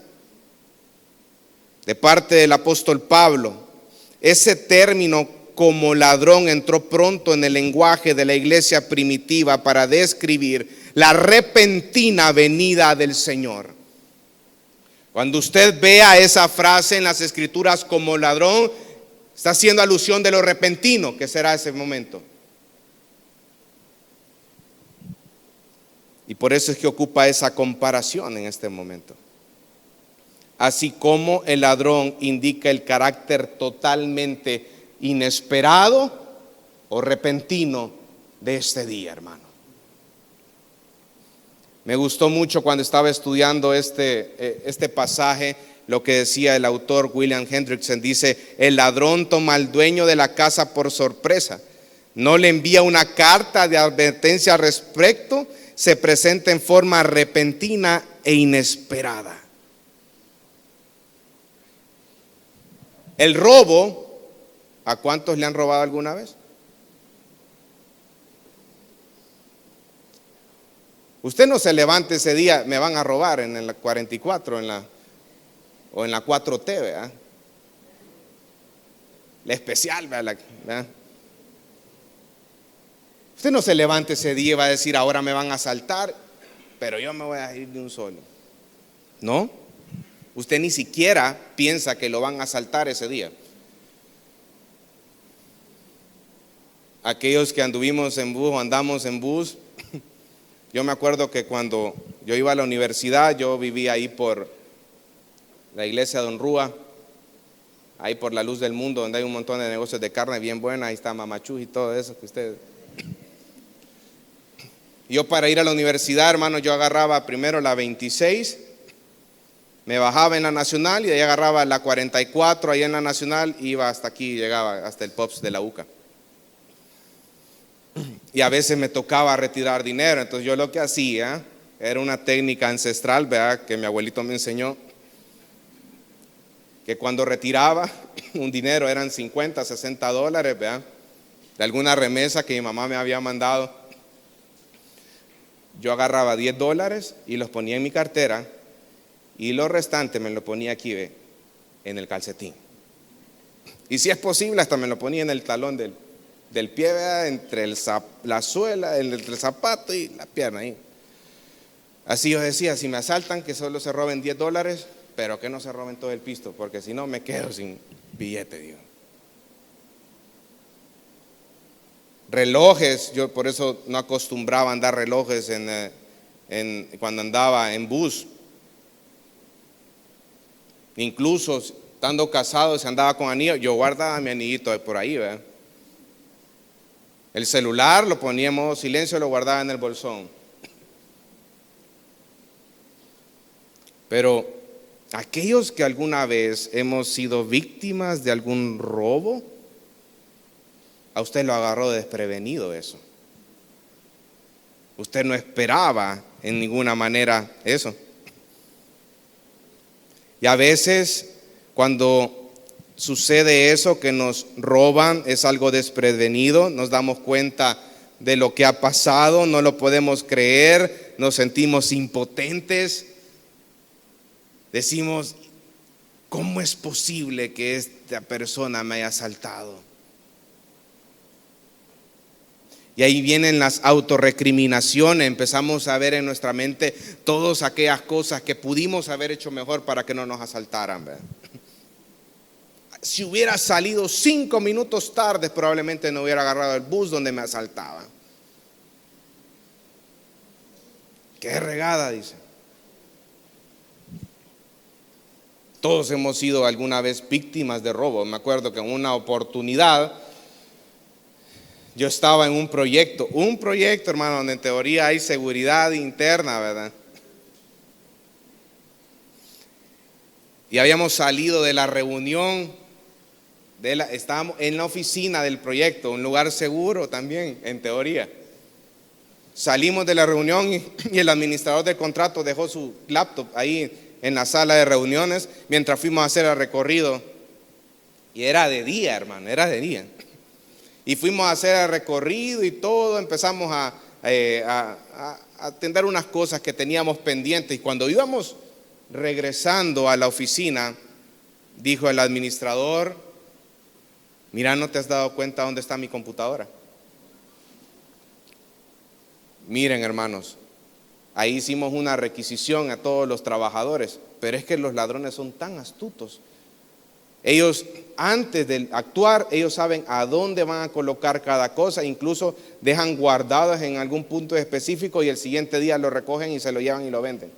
de parte del apóstol Pablo. Ese término como ladrón entró pronto en el lenguaje de la iglesia primitiva para describir la repentina venida del Señor. Cuando usted vea esa frase en las Escrituras como ladrón, está haciendo alusión de lo repentino que será ese momento. Y por eso es que ocupa esa comparación en este momento. Así como el ladrón indica el carácter totalmente inesperado o repentino de este día, hermano. Me gustó mucho cuando estaba estudiando este pasaje, lo que decía el autor William Hendrickson. Dice: el ladrón toma al dueño de la casa por sorpresa, no le envía una carta de advertencia al respecto, se presenta en forma repentina e inesperada. El robo, ¿a cuántos le han robado alguna vez? Usted no se levante ese día, me van a robar en la 44 o en la 4T, ¿verdad? La especial, ¿verdad? Usted no se levante ese día y va a decir: ahora me van a asaltar, pero yo me voy a ir de un solo. No, usted ni siquiera piensa que lo van a asaltar ese día. Aquellos que anduvimos en bus o andamos en bus, yo me acuerdo que cuando yo iba a la universidad, yo vivía ahí por la iglesia de Don Rúa, ahí por la Luz del Mundo, donde hay un montón de negocios de carne bien buena. Ahí está Mamachú y todo eso que ustedes. Yo, para ir a la universidad, hermano, yo agarraba primero la 26, me bajaba en la Nacional y de ahí agarraba la 44 ahí en la Nacional, iba hasta aquí, llegaba hasta el POPS de la UCA. Y a veces me tocaba retirar dinero. Entonces yo lo que hacía era una técnica ancestral, ¿verdad?, que mi abuelito me enseñó, que cuando retiraba un dinero, eran 50, 60 dólares, ¿verdad?, de alguna remesa que mi mamá me había mandado, yo agarraba 10 dólares y los ponía en mi cartera, y lo restante me lo ponía aquí, ¿ve?, en el calcetín. Y si es posible, hasta me lo ponía en el talón del pie, ¿verdad?, entre la suela, entre el zapato y la pierna ahí. Así yo decía: si me asaltan, que solo se roben 10 dólares, pero que no se roben todo el pisto, porque si no me quedo sin billete, digo. Relojes, yo por eso no acostumbraba a andar relojes cuando andaba en bus. Incluso estando casado, si andaba con anillo, yo guardaba mi anillito por ahí, ¿verdad? El celular lo ponía en modo silencio, lo guardaba en el bolsón. Pero aquellos que alguna vez hemos sido víctimas de algún robo, a usted lo agarró desprevenido eso. Usted no esperaba en ninguna manera eso. Y a veces cuando sucede eso, que nos roban, es algo desprevenido, nos damos cuenta de lo que ha pasado, no lo podemos creer, nos sentimos impotentes, decimos: ¿cómo es posible que esta persona me haya asaltado? Y ahí vienen las autorrecriminaciones. Empezamos a ver en nuestra mente todas aquellas cosas que pudimos haber hecho mejor para que no nos asaltaran, ¿verdad? Si hubiera salido 5 minutos tarde, probablemente no hubiera agarrado el bus donde me asaltaban. Qué regada, dice. Todos hemos sido alguna vez víctimas de robo. Me acuerdo que en una oportunidad yo estaba en un proyecto, hermano, donde en teoría hay seguridad interna, ¿verdad? Y habíamos salido de la reunión, estábamos en la oficina del proyecto, un lugar seguro también, en teoría. Salimos de la reunión y el administrador del contrato dejó su laptop ahí en la sala de reuniones mientras fuimos a hacer el recorrido. Y era de día, hermano, era de día. Y fuimos a hacer el recorrido y todo, empezamos a atender unas cosas que teníamos pendientes. Y cuando íbamos regresando a la oficina, dijo el administrador: Mira, ¿no te has dado cuenta dónde está mi computadora? Miren, hermanos, ahí hicimos una requisición a todos los trabajadores, pero es que los ladrones son tan astutos. Ellos, antes de actuar, ellos saben a dónde van a colocar cada cosa, incluso dejan guardadas en algún punto específico y el siguiente día lo recogen y se lo llevan y lo venden.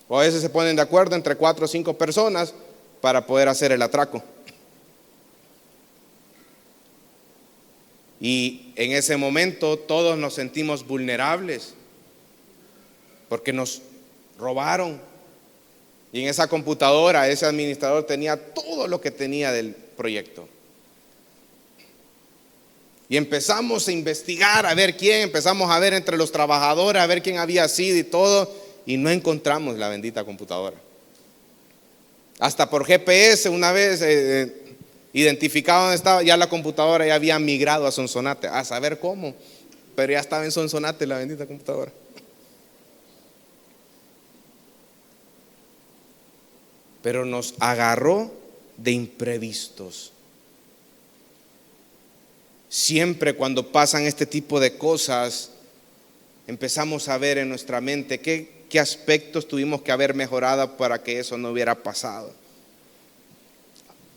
O a veces se ponen de acuerdo entre 4 o 5 personas para poder hacer el atraco. Y en ese momento todos nos sentimos vulnerables porque nos robaron. Y en esa computadora, ese administrador tenía todo lo que tenía del proyecto. Y empezamos a investigar, a ver quién, empezamos a ver entre los trabajadores, a ver quién había sido y todo, y no encontramos la bendita computadora. Hasta por GPS una vez identificado dónde estaba, ya la computadora ya había migrado a Sonsonate, a saber cómo, pero ya estaba en Sonsonate la bendita computadora. Pero nos agarró de imprevistos. Siempre cuando pasan este tipo de cosas, empezamos a ver en nuestra mente qué aspectos tuvimos que haber mejorado para que eso no hubiera pasado.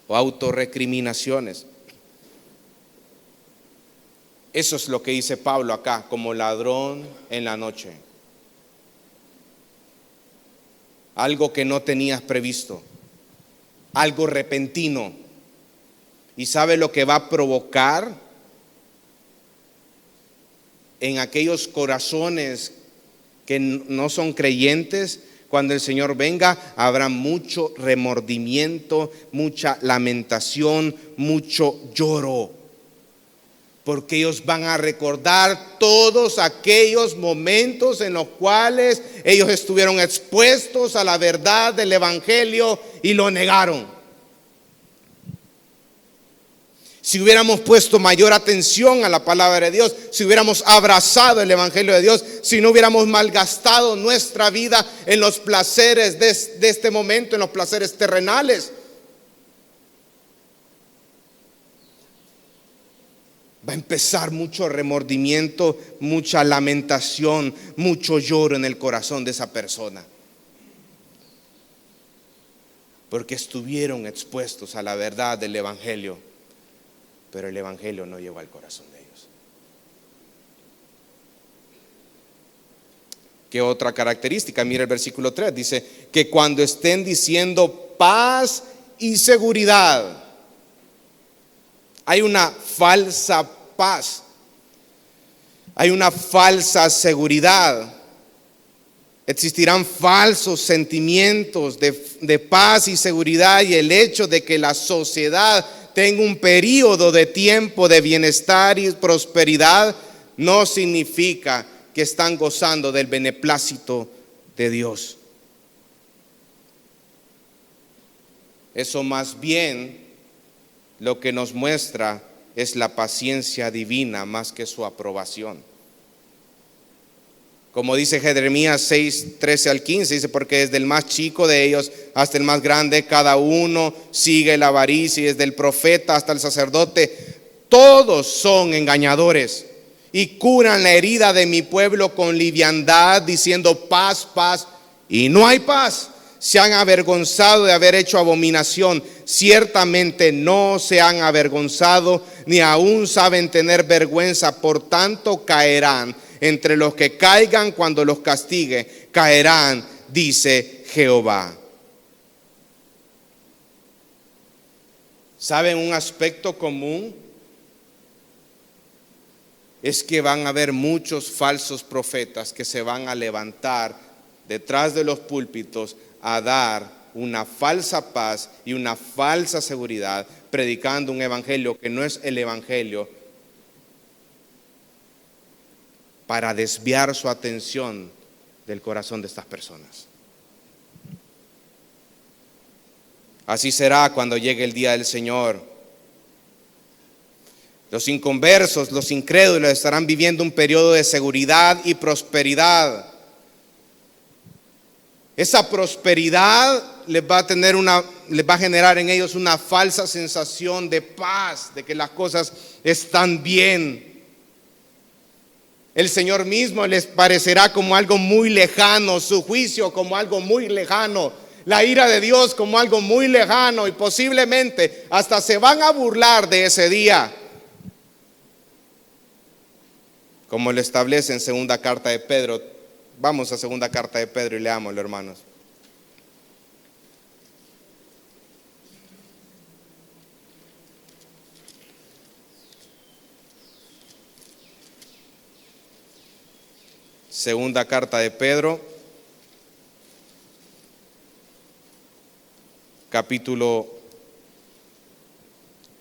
O autorrecriminaciones. Eso es lo que dice Pablo acá, como ladrón en la noche. Algo que no tenías previsto, algo repentino. ¿Y sabe lo que va a provocar en aquellos corazones que no son creyentes? Cuando el Señor venga, habrá mucho remordimiento, mucha lamentación, mucho lloro. Porque ellos van a recordar todos aquellos momentos en los cuales ellos estuvieron expuestos a la verdad del Evangelio y lo negaron. Si hubiéramos puesto mayor atención a la palabra de Dios, si hubiéramos abrazado el Evangelio de Dios, si no hubiéramos malgastado nuestra vida en los placeres de este momento, en los placeres terrenales, va a empezar mucho remordimiento, mucha lamentación, mucho lloro en el corazón de esa persona. Porque estuvieron expuestos a la verdad del Evangelio, pero el Evangelio no llegó al corazón de ellos. ¿Qué otra característica? Mira el versículo 3, dice que cuando estén diciendo paz y seguridad, hay una falsa paz, hay una falsa seguridad, existirán falsos sentimientos de paz y seguridad, y el hecho de que la sociedad tenga un periodo de tiempo de bienestar y prosperidad no significa que están gozando del beneplácito de Dios. Eso más bien lo que nos muestra es la paciencia divina más que su aprobación. Como dice Jeremías 6, 13 al 15, dice, porque desde el más chico de ellos hasta el más grande, cada uno sigue la avaricia, y desde el profeta hasta el sacerdote, todos son engañadores y curan la herida de mi pueblo con liviandad, diciendo paz, paz, y no hay paz. Se han avergonzado de haber hecho abominación. Ciertamente no se han avergonzado, ni aún saben tener vergüenza. Por tanto caerán. Entre los que caigan cuando los castigue, caerán, dice Jehová. ¿Saben un aspecto común? Es que van a haber muchos falsos profetas que se van a levantar detrás de los púlpitos a dar una falsa paz y una falsa seguridad, predicando un evangelio que no es el evangelio, para desviar su atención del corazón de estas personas. Así será cuando llegue el día del Señor. Los inconversos, los incrédulos estarán viviendo un periodo de seguridad y prosperidad. Esa prosperidad les va a tener una les va a generar en ellos una falsa sensación de paz, de que las cosas están bien. El Señor mismo les parecerá como algo muy lejano, su juicio como algo muy lejano, la ira de Dios como algo muy lejano, y posiblemente hasta se van a burlar de ese día, como lo establece en segunda carta de Pedro. Vamos a segunda carta de Pedro y leámoslo, hermanos. Segunda carta de Pedro, capítulo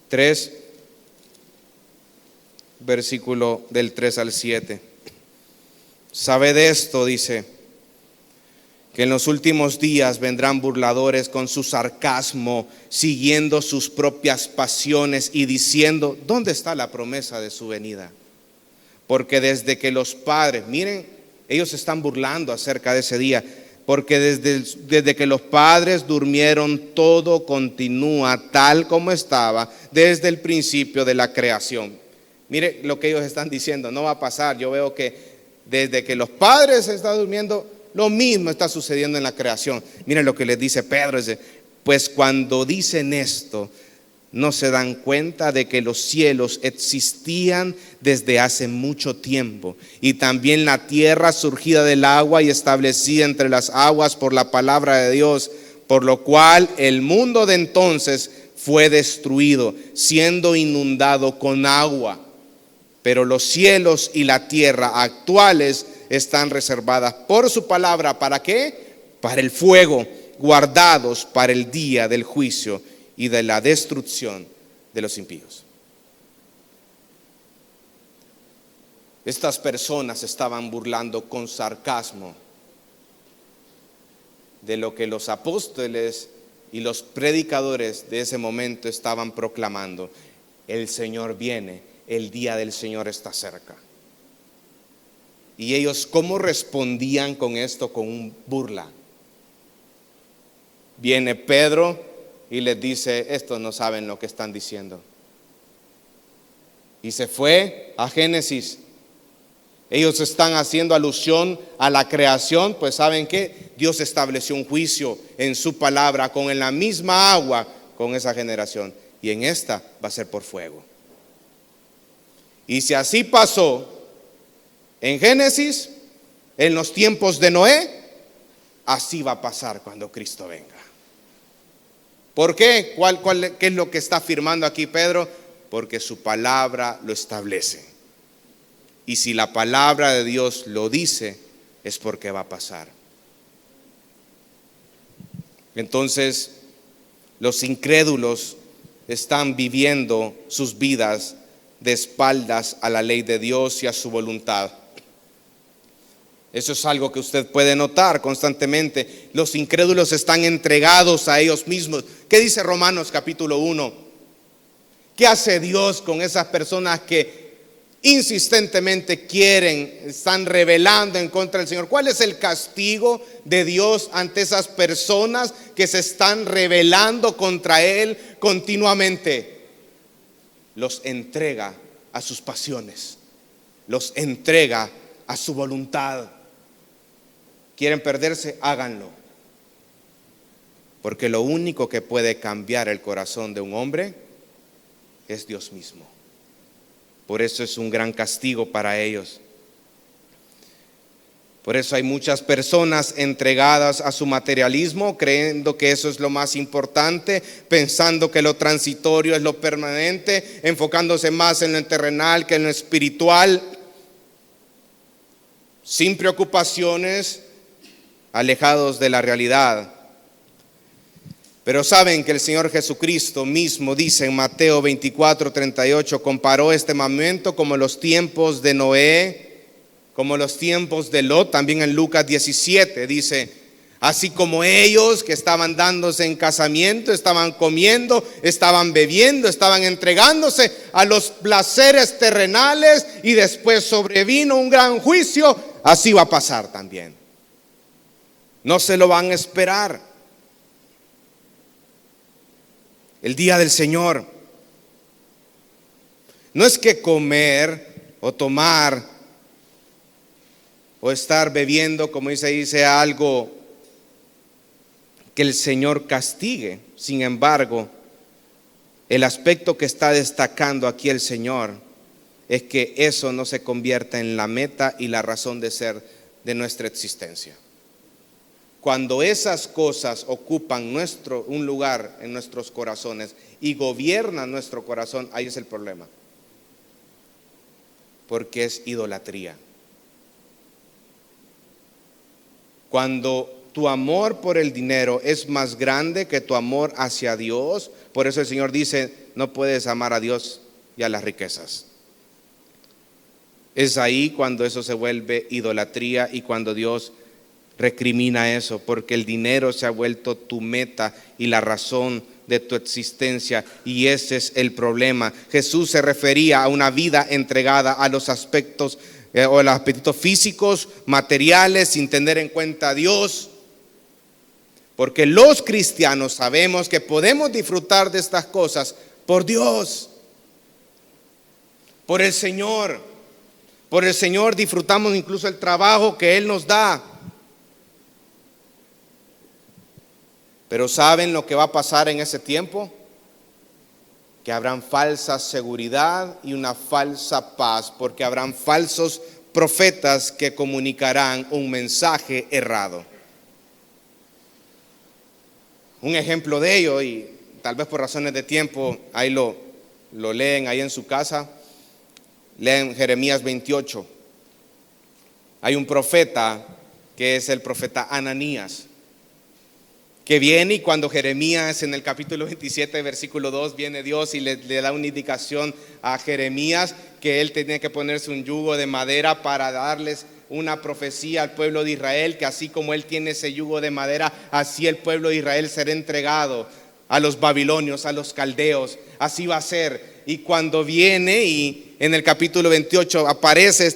3, versículo del 3 al 7. Sabed esto, dice, que en los últimos días vendrán burladores con su sarcasmo, siguiendo sus propias pasiones y diciendo: ¿dónde está la promesa de su venida? Porque desde que los padres, miren, ellos se están burlando acerca de ese día, porque desde que los padres durmieron, todo continúa tal como estaba desde el principio de la creación. Mire lo que ellos están diciendo, no va a pasar. Yo veo que desde que los padres están durmiendo, lo mismo está sucediendo en la creación. Miren lo que les dice Pedro, dice: pues cuando dicen esto, no se dan cuenta de que los cielos existían desde hace mucho tiempo, y también la tierra surgida del agua y establecida entre las aguas por la palabra de Dios, por lo cual el mundo de entonces fue destruido, siendo inundado con agua. Pero los cielos y la tierra actuales están reservadas por su palabra. ¿Para qué? Para el fuego, guardados para el día del juicio y de la destrucción de los impíos. Estas personas estaban burlando con sarcasmo de lo que los apóstoles y los predicadores de ese momento estaban proclamando: el Señor viene, el día del Señor está cerca. Y ellos, ¿cómo respondían con esto? Con un burla. Viene Pedro y les dice: estos no saben lo que están diciendo. Y se fue a Génesis. Ellos están haciendo alusión a la creación, pues ¿saben qué? Dios estableció un juicio en su palabra con la misma agua con esa generación, y en esta va a ser por fuego. Y si así pasó en Génesis, en los tiempos de Noé, así va a pasar cuando Cristo venga. ¿Por qué? ¿Qué es lo que está afirmando aquí Pedro? Porque su palabra lo establece. Y si la palabra de Dios lo dice, es porque va a pasar. Entonces, los incrédulos están viviendo sus vidas de espaldas a la ley de Dios y a su voluntad. Eso es algo que usted puede notar constantemente. Los incrédulos están entregados a ellos mismos. ¿Qué dice Romanos capítulo 1? ¿Qué hace Dios con esas personas que insistentemente están rebelando en contra del Señor? ¿Cuál es el castigo de Dios ante esas personas que se están rebelando contra Él continuamente? Los entrega a sus pasiones, los entrega a su voluntad. ¿Quieren perderse? Háganlo. Porque lo único que puede cambiar el corazón de un hombre es Dios mismo. Por eso es un gran castigo para ellos. Por eso hay muchas personas entregadas a su materialismo, creyendo que eso es lo más importante, pensando que lo transitorio es lo permanente, enfocándose más en lo terrenal que en lo espiritual, sin preocupaciones, alejados de la realidad. Pero saben que el Señor Jesucristo mismo dice en Mateo 24:38, comparó este momento como los tiempos de Noé, como los tiempos de Lot. También en Lucas 17 dice: así como ellos que estaban dándose en casamiento, estaban comiendo, estaban bebiendo, estaban entregándose a los placeres terrenales, y después sobrevino un gran juicio, así va a pasar también. No se lo van a esperar. el día del Señor. No es que comer o tomar o estar bebiendo, como dice ahí, sea algo que el Señor castigue. Sin embargo, el aspecto que está destacando aquí el Señor es que eso no se convierta en la meta y la razón de ser de nuestra existencia. Cuando esas cosas ocupan un lugar en nuestros corazones y gobiernan nuestro corazón, ahí es el problema. Porque es idolatría. Cuando tu amor por el dinero es más grande que tu amor hacia Dios, por eso el Señor dice, no puedes amar a Dios y a las riquezas. Es ahí cuando eso se vuelve idolatría y cuando Dios recrimina eso, porque el dinero se ha vuelto tu meta y la razón de tu existencia, y ese es el problema. Jesús se refería a una vida entregada a los aspectos o a los apetitos físicos, materiales, sin tener en cuenta a Dios. Porque los cristianos sabemos que podemos disfrutar de estas cosas por Dios, por el Señor. Por el Señor disfrutamos incluso el trabajo que Él nos da. Pero ¿saben lo que va a pasar en ese tiempo? Que habrán falsa seguridad y una falsa paz, porque habrán falsos profetas que comunicarán un mensaje errado. Un ejemplo de ello, y tal vez por razones de tiempo, ahí lo leen ahí en su casa, leen Jeremías 28. Hay un profeta que es el profeta Ananías, que viene, y cuando Jeremías en el capítulo 27 versículo 2 viene Dios y le da una indicación a Jeremías que él tenía que ponerse un yugo de madera para darles una profecía al pueblo de Israel, que así como él tiene ese yugo de madera, así el pueblo de Israel será entregado a los babilonios, a los caldeos, así va a ser. Y cuando viene y en el capítulo 28 aparece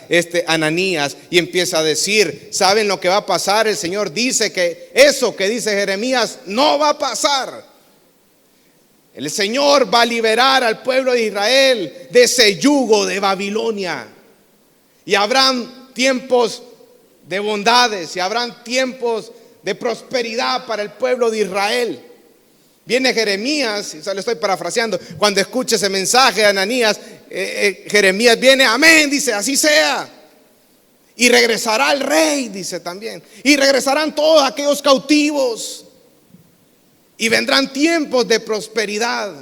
este Ananías y empieza a decir, ¿saben lo que va a pasar? El Señor dice que eso que dice Jeremías no va a pasar. El Señor va a liberar al pueblo de Israel de ese yugo de Babilonia. Y habrán tiempos de bondades y habrán tiempos de prosperidad para el pueblo de Israel. Viene Jeremías, y lo estoy parafraseando, cuando escuche ese mensaje de Ananías, Jeremías viene, amén, dice, así sea. Y regresará el rey, dice también. Y regresarán todos aquellos cautivos. Y vendrán tiempos de prosperidad.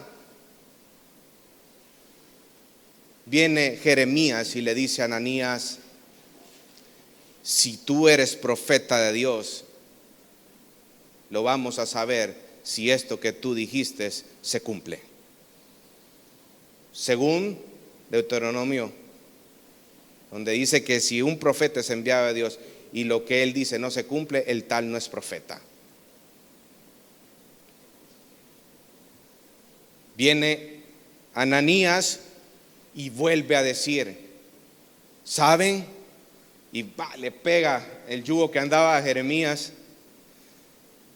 Viene Jeremías y le dice a Ananías, si tú eres profeta de Dios, lo vamos a saber si esto que tú dijiste se cumple. Según Deuteronomio, donde dice que si un profeta es enviado de Dios y lo que él dice no se cumple, el tal no es profeta. Viene Ananías y vuelve a decir, ¿saben? Y le pega el yugo que andaba a Jeremías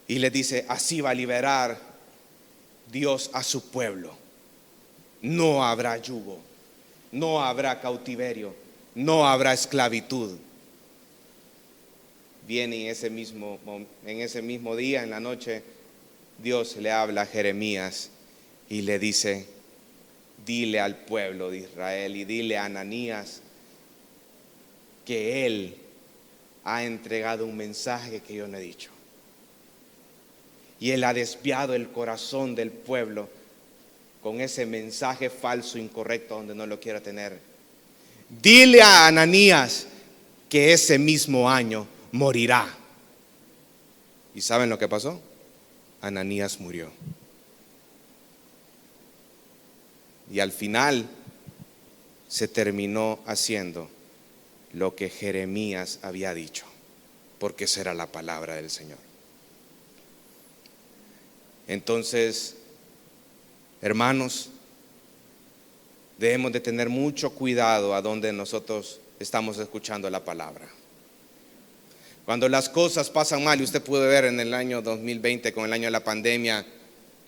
y le dice, así va a liberar Dios a su pueblo. No habrá yugo, no habrá cautiverio, no habrá esclavitud. Viene en ese mismo día, en la noche, Dios le habla a Jeremías y le dice, dile al pueblo de Israel y dile a Ananías que él ha entregado un mensaje que yo no he dicho. Y él ha desviado el corazón del pueblo con ese mensaje falso, incorrecto, donde no lo quiera tener. Dile a Ananías que ese mismo año morirá. ¿Y saben lo que pasó? Ananías murió. Y al final se terminó haciendo lo que Jeremías había dicho, porque esa era la palabra del Señor. Entonces, hermanos, debemos de tener mucho cuidado a donde nosotros estamos escuchando la palabra. Cuando las cosas pasan mal, y usted puede ver en el año 2020 con el año de la pandemia,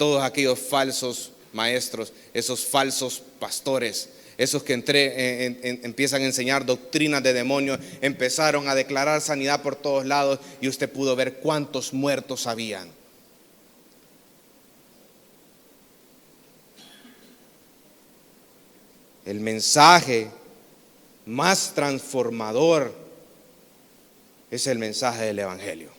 todos aquellos falsos maestros, esos falsos pastores, esos que empiezan a enseñar doctrinas de demonios, empezaron a declarar sanidad por todos lados y usted pudo ver cuántos muertos habían. El mensaje más transformador es el mensaje del Evangelio.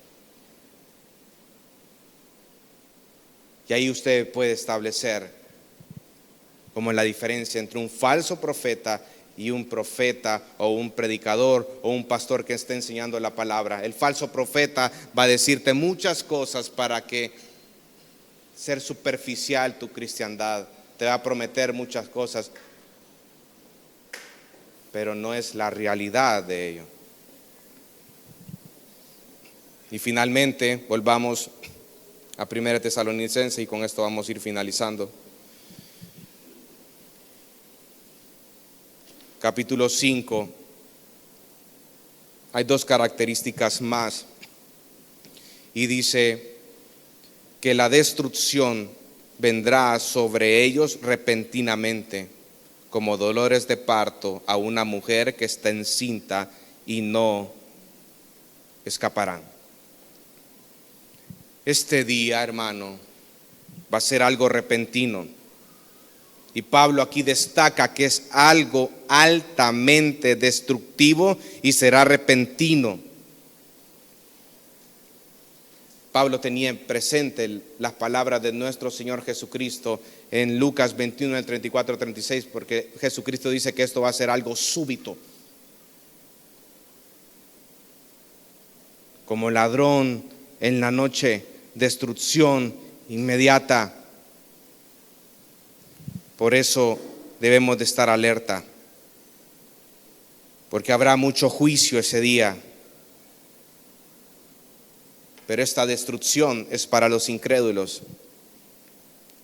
Y ahí usted puede establecer como la diferencia entre un falso profeta y un profeta o un predicador o un pastor que esté enseñando la palabra. El falso profeta va a decirte muchas cosas para que ser superficial tu cristiandad. Te va a prometer muchas cosas, pero no es la realidad de ello. Y finalmente, volvamos a 1 Tesalonicenses y con esto vamos a ir finalizando. Capítulo 5. Hay dos características más. Y dice que la destrucción vendrá sobre ellos repentinamente, como dolores de parto a una mujer que está encinta, y no escaparán. Este día, hermano, va a ser algo repentino. Y Pablo aquí destaca que es algo altamente destructivo y será repentino. Pablo tenía presente las palabras de nuestro Señor Jesucristo en Lucas 21, del 34 al 36, porque Jesucristo dice que esto va a ser algo súbito. Como ladrón en la noche, destrucción inmediata. Por eso debemos de estar alerta, porque habrá mucho juicio ese día. Pero esta destrucción es para los incrédulos.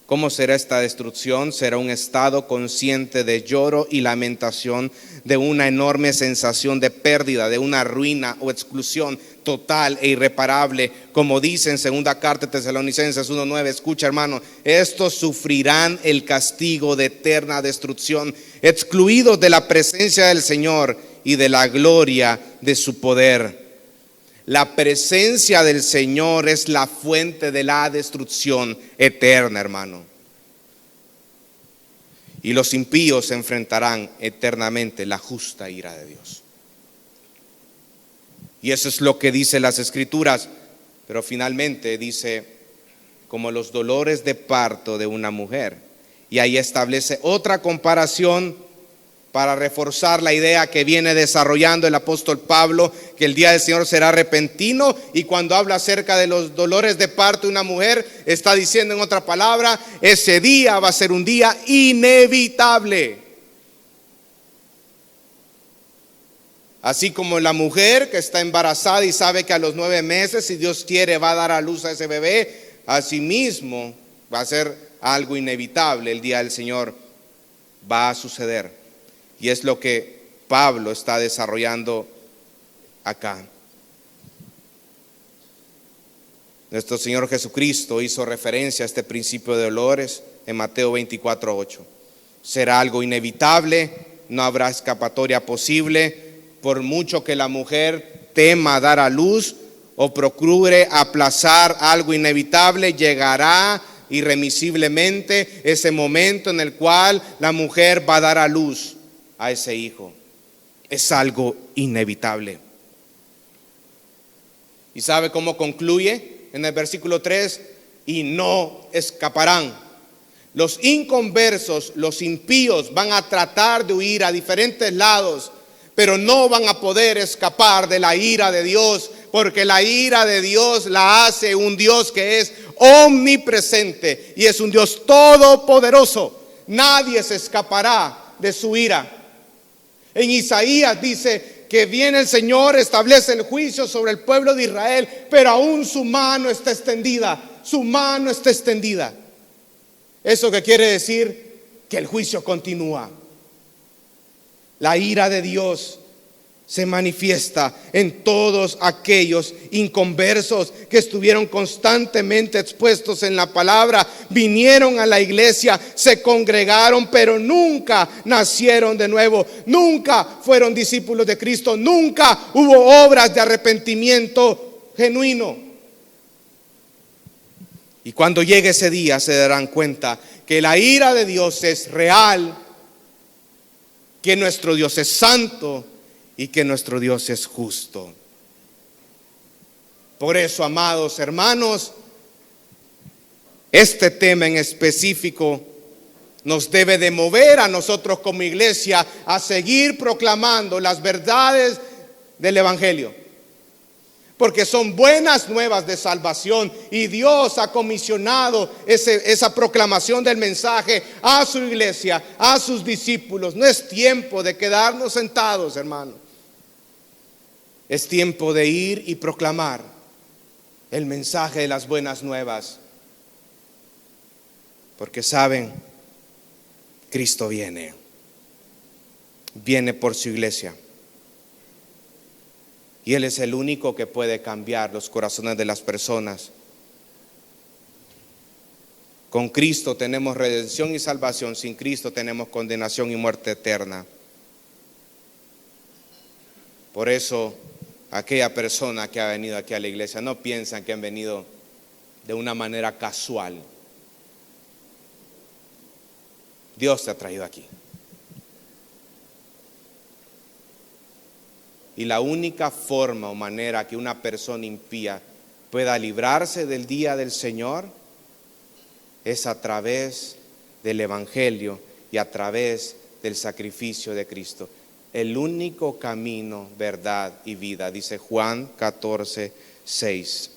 ¿Cómo será esta destrucción? Será un estado consciente de lloro y lamentación, de una enorme sensación de pérdida, de una ruina o exclusión total e irreparable. Como dice en segunda carta de Tesalonicenses 1:9, escucha, hermano, estos sufrirán el castigo de eterna destrucción, excluidos de la presencia del Señor y de la gloria de su poder. La presencia del Señor es la fuente de la destrucción eterna, hermano. Y los impíos enfrentarán eternamente la justa ira de Dios. Y eso es lo que dicen las Escrituras. Pero finalmente dice, como los dolores de parto de una mujer. Y ahí establece otra comparación para reforzar la idea que viene desarrollando el apóstol Pablo, que el día del Señor será repentino. Y cuando habla acerca de los dolores de parto de una mujer, está diciendo en otra palabra, ese día va a ser un día inevitable. Así como la mujer que está embarazada y sabe que a los 9 meses, si Dios quiere, va a dar a luz a ese bebé, asimismo va a ser algo inevitable. El día del Señor va a suceder. Y es lo que Pablo está desarrollando acá. Nuestro Señor Jesucristo hizo referencia a este principio de dolores en Mateo 24:8. Será algo inevitable, no habrá escapatoria posible, por mucho que la mujer tema dar a luz o procure aplazar algo inevitable, llegará irremisiblemente ese momento en el cual la mujer va a dar a luz a ese hijo. Es algo inevitable. ¿Y sabe cómo concluye en el versículo 3? Y no escaparán. Los inconversos, los impíos, van a tratar de huir a diferentes lados, pero no van a poder escapar de la ira de Dios, porque la ira de Dios la hace un Dios que es omnipresente y es un Dios todopoderoso. Nadie se escapará de su ira. En Isaías dice que viene el Señor, establece el juicio sobre el pueblo de Israel, pero aún su mano está extendida, su mano está extendida. ¿Eso qué quiere decir? Que el juicio continúa. La ira de Dios se manifiesta en todos aquellos inconversos que estuvieron constantemente expuestos en la palabra, vinieron a la iglesia, se congregaron, pero nunca nacieron de nuevo, nunca fueron discípulos de Cristo, nunca hubo obras de arrepentimiento genuino. Y cuando llegue ese día se darán cuenta que la ira de Dios es real, que nuestro Dios es santo y que nuestro Dios es justo. Por eso, amados hermanos, este tema en específico nos debe de mover a nosotros como iglesia a seguir proclamando las verdades del Evangelio, porque son buenas nuevas de salvación y Dios ha comisionado esa proclamación del mensaje a su iglesia, a sus discípulos. No es tiempo de quedarnos sentados, hermanos. Es tiempo de ir y proclamar el mensaje de las buenas nuevas. Porque saben, Cristo viene por su iglesia. Y Él es el único que puede cambiar los corazones de las personas. Con Cristo tenemos redención y salvación, sin Cristo tenemos condenación y muerte eterna. Por eso, aquella persona que ha venido aquí a la iglesia, no piensan que han venido de una manera casual. Dios te ha traído aquí. Y la única forma o manera que una persona impía pueda librarse del día del Señor es a través del Evangelio y a través del sacrificio de Cristo. El único camino, verdad y vida, dice Juan 14:6.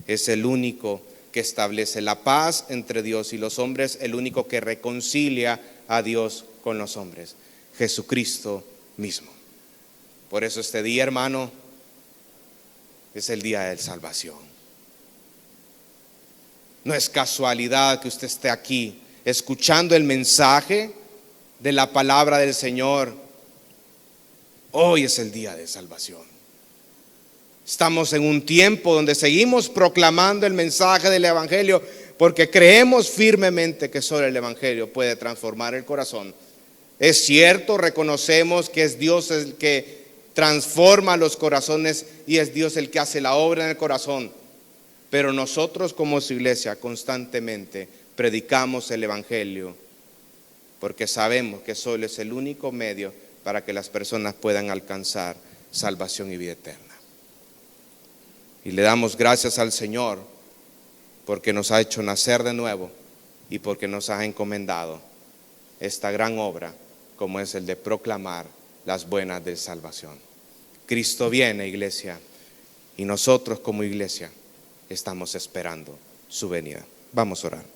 Es el único que establece la paz entre Dios y los hombres, el único que reconcilia a Dios con los hombres, Jesucristo mismo. Por eso este día, hermano, es el día de salvación. No es casualidad que usted esté aquí escuchando el mensaje de la palabra del Señor. Hoy es el día de salvación. Estamos en un tiempo donde seguimos proclamando el mensaje del Evangelio porque creemos firmemente que solo el Evangelio puede transformar el corazón. Es cierto, reconocemos que es Dios el que transforma los corazones y es Dios el que hace la obra en el corazón. Pero nosotros como su iglesia constantemente predicamos el Evangelio porque sabemos que solo es el único medio para que las personas puedan alcanzar salvación y vida eterna. Y le damos gracias al Señor porque nos ha hecho nacer de nuevo y porque nos ha encomendado esta gran obra como es el de proclamar las buenas de salvación. Cristo viene, iglesia, y nosotros como iglesia estamos esperando su venida. Vamos a orar.